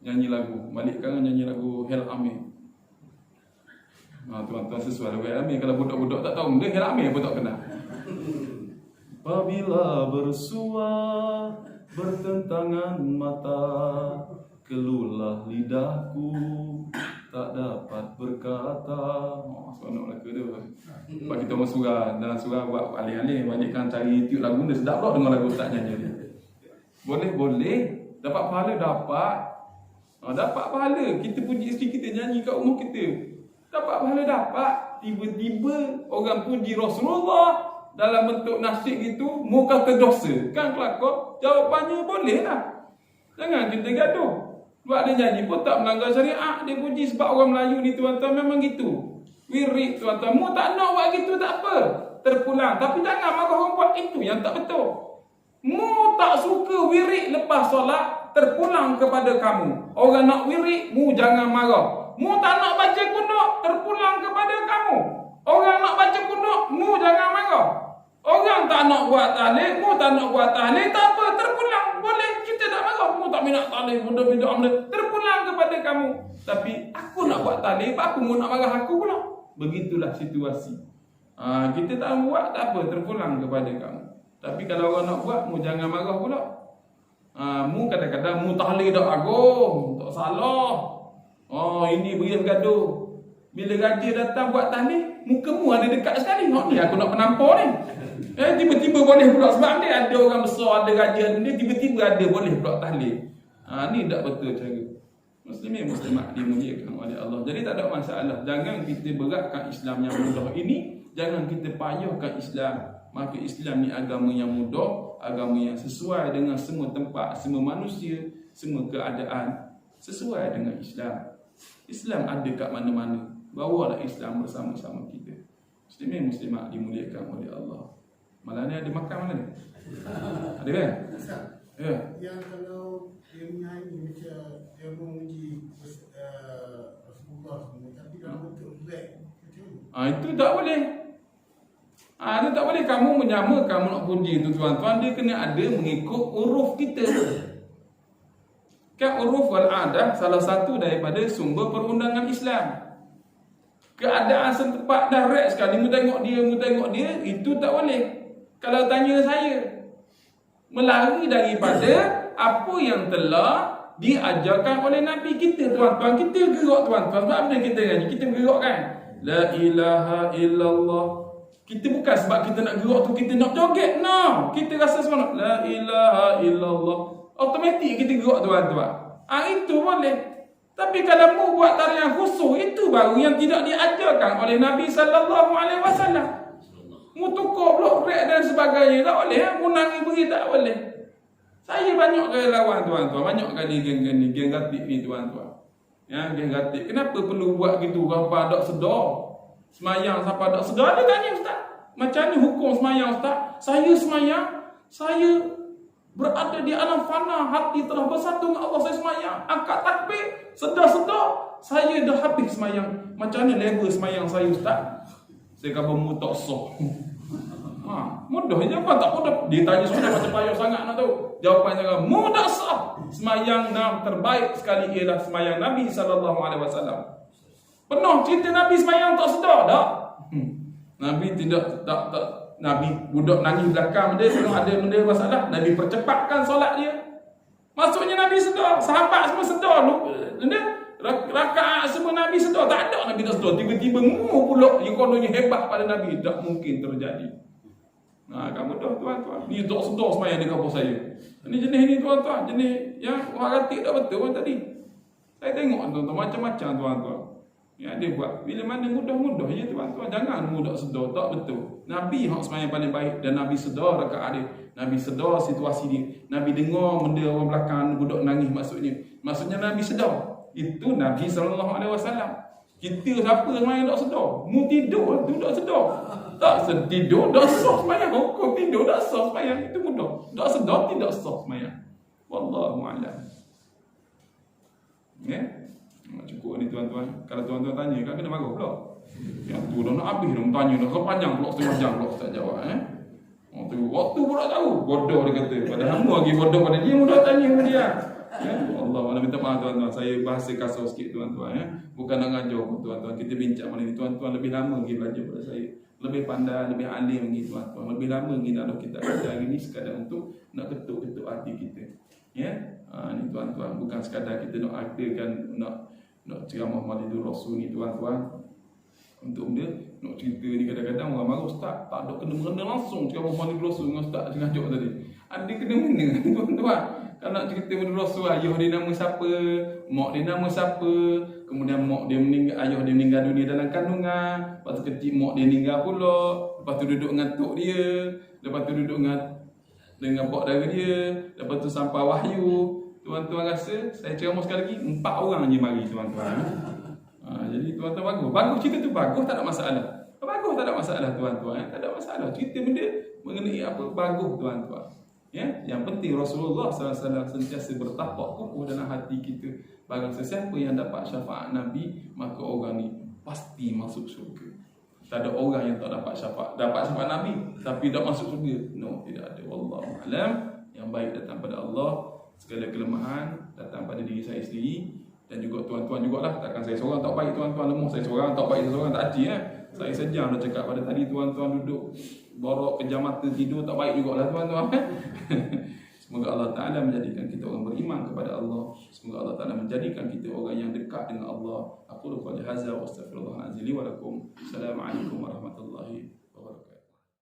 Nyanyi lagu. Balik sekarang nyanyi lagu Hel Amir. Tuan-tuan sesuai lagu Hel Amir. Kalau budak-budak tak tahu, dia Hel Amir pun tak kenal. Apabila bersua bertentangan mata, keluhlah lidahku tak dapat berkata. Seronok lagu tu. Sebab kita orang surah. Dalam surah buat alih-alih. Balikkan cari YouTube lagu ni. Sedap tak dengar lagu ustaz nyanyi dia. Boleh. Dapat pahala dapat. Dapat pahala. Kita puji isteri kita nyanyi kat rumah kita. Dapat pahala dapat. Tiba-tiba orang puji Rasulullah dalam bentuk nasyid gitu. Mu kata dosa. Kan kelakar? Jawapannya boleh lah. Jangan kita gaduh. Sebab dia nyanyi pun tak melanggar syariat. Dia puji sebab orang Melayu ni tuan-tuan memang gitu. Wirid tuan-tuan, mu tak nak buat gitu tak apa, terpulang. Tapi jangan marah orang buat itu yang tak betul. Mu tak suka wirid lepas solat, terpulang kepada kamu. Orang nak wirid, mu jangan marah. Mu tak nak baca kunut, terpulang kepada kamu. Orang nak baca kunut, mu jangan marah. Orang tak nak buat tahlil, mu tak nak buat tahlil, tak apa, terpulang. Boleh, kita tak marah. Mu tak minat tahlil, benda-benda terpulang kepada kamu. Tapi aku nak buat tahlil, apa mu nak marah aku pula? Begitulah situasi. Kita tak buat, tak apa, terpulang kepada kamu. Tapi kalau orang nak buat, mu jangan marah pula. Mu kadang-kadang mu tahlil dak agung, tak salah. Ini beri gaduh. Bila raja datang buat tahlil, muka mu ada dekat sekali. Ni aku nak penampar ni. Tiba-tiba boleh pula sebab ni ada orang besar, ada raja ni, tiba-tiba ada boleh pula tahlil. Ni tak betul cara. Muslimin muslimat dimuliakan oleh Allah. Jadi tak ada masalah. Jangan kita beratkan Islam yang mudah ini, jangan kita payahkan Islam. Maka Islam ni agama yang mudah, agama yang sesuai dengan semua tempat, semua manusia, semua keadaan, sesuai dengan Islam. Islam ada kat mana-mana. Bawalah Islam bersama-sama kita. Muslimin muslimat dimuliakan oleh Allah. Malam ni ada makan mana ni? Ada kan? Ya. Yang kalau dia punya ini macam dia memuji Rasulullah semua, tapi dalam bentuk black macam ni. Itu tak boleh. Itu tak boleh. Kamu menyama, kamu nak puji tu tuan-tuan, dia kena ada mengikut uruf kita. Kan uruf wal adah salah satu daripada sumber perundangan Islam. Keadaan setempat direct sekali, mu tengok dia, itu tak boleh. Kalau tanya saya, melari daripada apa yang telah diajarkan oleh Nabi kita, tuan-tuan. Kita gerak, tuan-tuan. Sebab apa kita ngaji? Kita gerak kan? La ilaha illallah. Kita bukan sebab kita nak gerak tu kita nak joget. No. Kita rasa semangat. La ilaha illallah. Automatik kita gerak, tuan-tuan. Itu boleh. Tapi kalau mu buat tarian khusus, itu baru yang tidak diajarkan oleh Nabi sallallahu alaihi wasallam. Mu tukar blok rek dan sebagainya tak boleh. Mu nangis beri tak boleh. Saya banyak kali lawan, tuan-tuan. Banyak kali geng-geng ni, geng gatik ni, tuan-tuan. Ya, geng gatik. Kenapa perlu buat gitu? Sampai tak sedar. Semayang sampai tak sedar. Dia tanya, Ustaz, macam mana hukum semayang, Ustaz? Saya semayang, saya berada di alam fana, hati telah bersatu dengan Allah, saya semayang. Angkat takbir, sedar-sedar, saya dah habis semayang. Macam mana level semayang saya, Ustaz? Saya kata mu tak sah. Mudah je apa tak mudah. Dia tanya sudah macam payah sangat nak tahu. Jawapannya kan mu tak sah. Semayang terbaik sekali ialah semayang Nabi sallallahu alaihi wasallam. Penuh cerita Nabi semayang tak sedar tak? Nabi tidak tak Nabi budak nangis belakang dia kalau ada benda masalah, Nabi percepatkan solat dia. Maksudnya Nabi sedar, sahabat semua sedar lu. Rakaat semua Nabi sedar, tak ada Nabi tak sedar. Tiba-tiba mu pula yang kononnya hebat pada Nabi, tak mungkin terjadi. Kamu dah tuan-tuan. Ni tak sedar semayang di kampus saya. Ini jenis ni tuan-tuan, jenis yang orang ratik tak betul kan tadi. Saya tengok tuan-tuan macam-macam tuan-tuan. Ya, dia buat bila mana mudah-mudah je tuan-tuan. Jangan mudah sedar, tak betul. Nabi hak semayang paling baik dan Nabi sedar rakaat dia. Nabi sedar situasi dia. Nabi dengar benda orang belakang budak nangis maksudnya. Maksudnya Nabi sedar. Itu Nabi sallallahu alaihi wasallam. Kita siapa semayang tak sedar? Mu tidur tu tak sedar. Tak tidur tak sah semayang. Hukum tidur tak sah semayang. Itu mudah. Tak sedar tidak sah semayang. Wallahu a'lam. Ya. Cukup ni tuan-tuan. Kalau tuan-tuan tanya kan kena marah pula. Yang tu dah nak habis dah tanya dah sepanjang pula setengah jam pula tak jawab waktu pula tahu. Bodoh dia kata. Padahal mu lagi bodoh pada dia, mudah tanya dia. Ya. Allah minta maaf tuan-tuan. Saya bahasa kasar sikit tuan-tuan ya. Bukan nak ngajar tuan-tuan. Kita bincang malam ni tuan-tuan lebih lama lagi belajar pada saya. Lebih pandai, lebih alim lagi tuan-tuan. Lebih lama lagi nak kita belajar hari ni sekadar untuk nak ketuk-ketuk hati kita. Ya. Ni tuan-tuan bukan sekadar kita nak adakan nak ceramah Maulidur Rasul ni tuan-tuan. Untuk dia nak cerita ni kadang-kadang orang marah Ustaz tak ada kena-mengena langsung ceramah Maulidur Rasul dengan Ustaz ngajuk tadi. Ada kena-mengena tuan-tuan. Kalau nak cerita Maulidur Rasul, ayah dia nama siapa, mak dia nama siapa, kemudian mak dia meninggal, ayah dia meninggal dunia dalam kandungan, lepas tu kecil mak dia meninggal pula, lepas tu duduk dengan tok dia, lepas tu duduk dengan bak dara dia, lepas tu sampai wahyu. Tuan-tuan rasa saya ceramah sekali lagi 4 orang je mari tuan-tuan. Jadi tuan-tuan bagus cerita tu bagus, tak ada masalah. Bagus, tak ada masalah tuan-tuan. Tak ada masalah. Cerita benda mengenai apa bagus tuan-tuan. Ya, yang penting Rasulullah SAW sentiasa bertapak kukuh dalam hati kita. Barang sesiapa yang dapat syafaat Nabi, maka orang ni pasti masuk syurga. Tak ada orang yang tak dapat syafaat Nabi tapi tak masuk syurga. No, tidak ada. Wallahu a'lam. Yang baik datang pada Allah, segala kelemahan datang pada diri saya sendiri dan juga tuan-tuan jugalah. Takkan saya seorang tak baik tuan-tuan, lemah saya seorang tak baik, saya seorang tak hati Saya sejam dah cakap pada tadi tuan-tuan duduk borok pejam mata tidur tak baik jugalah tuan-tuan. Semoga Allah Ta'ala menjadikan kita orang beriman kepada Allah. Semoga Allah Ta'ala menjadikan kita orang yang dekat dengan Allah. Aku qali hadza wa astaghfirullahalazim li wa lakum. Assalamualaikum warahmatullahi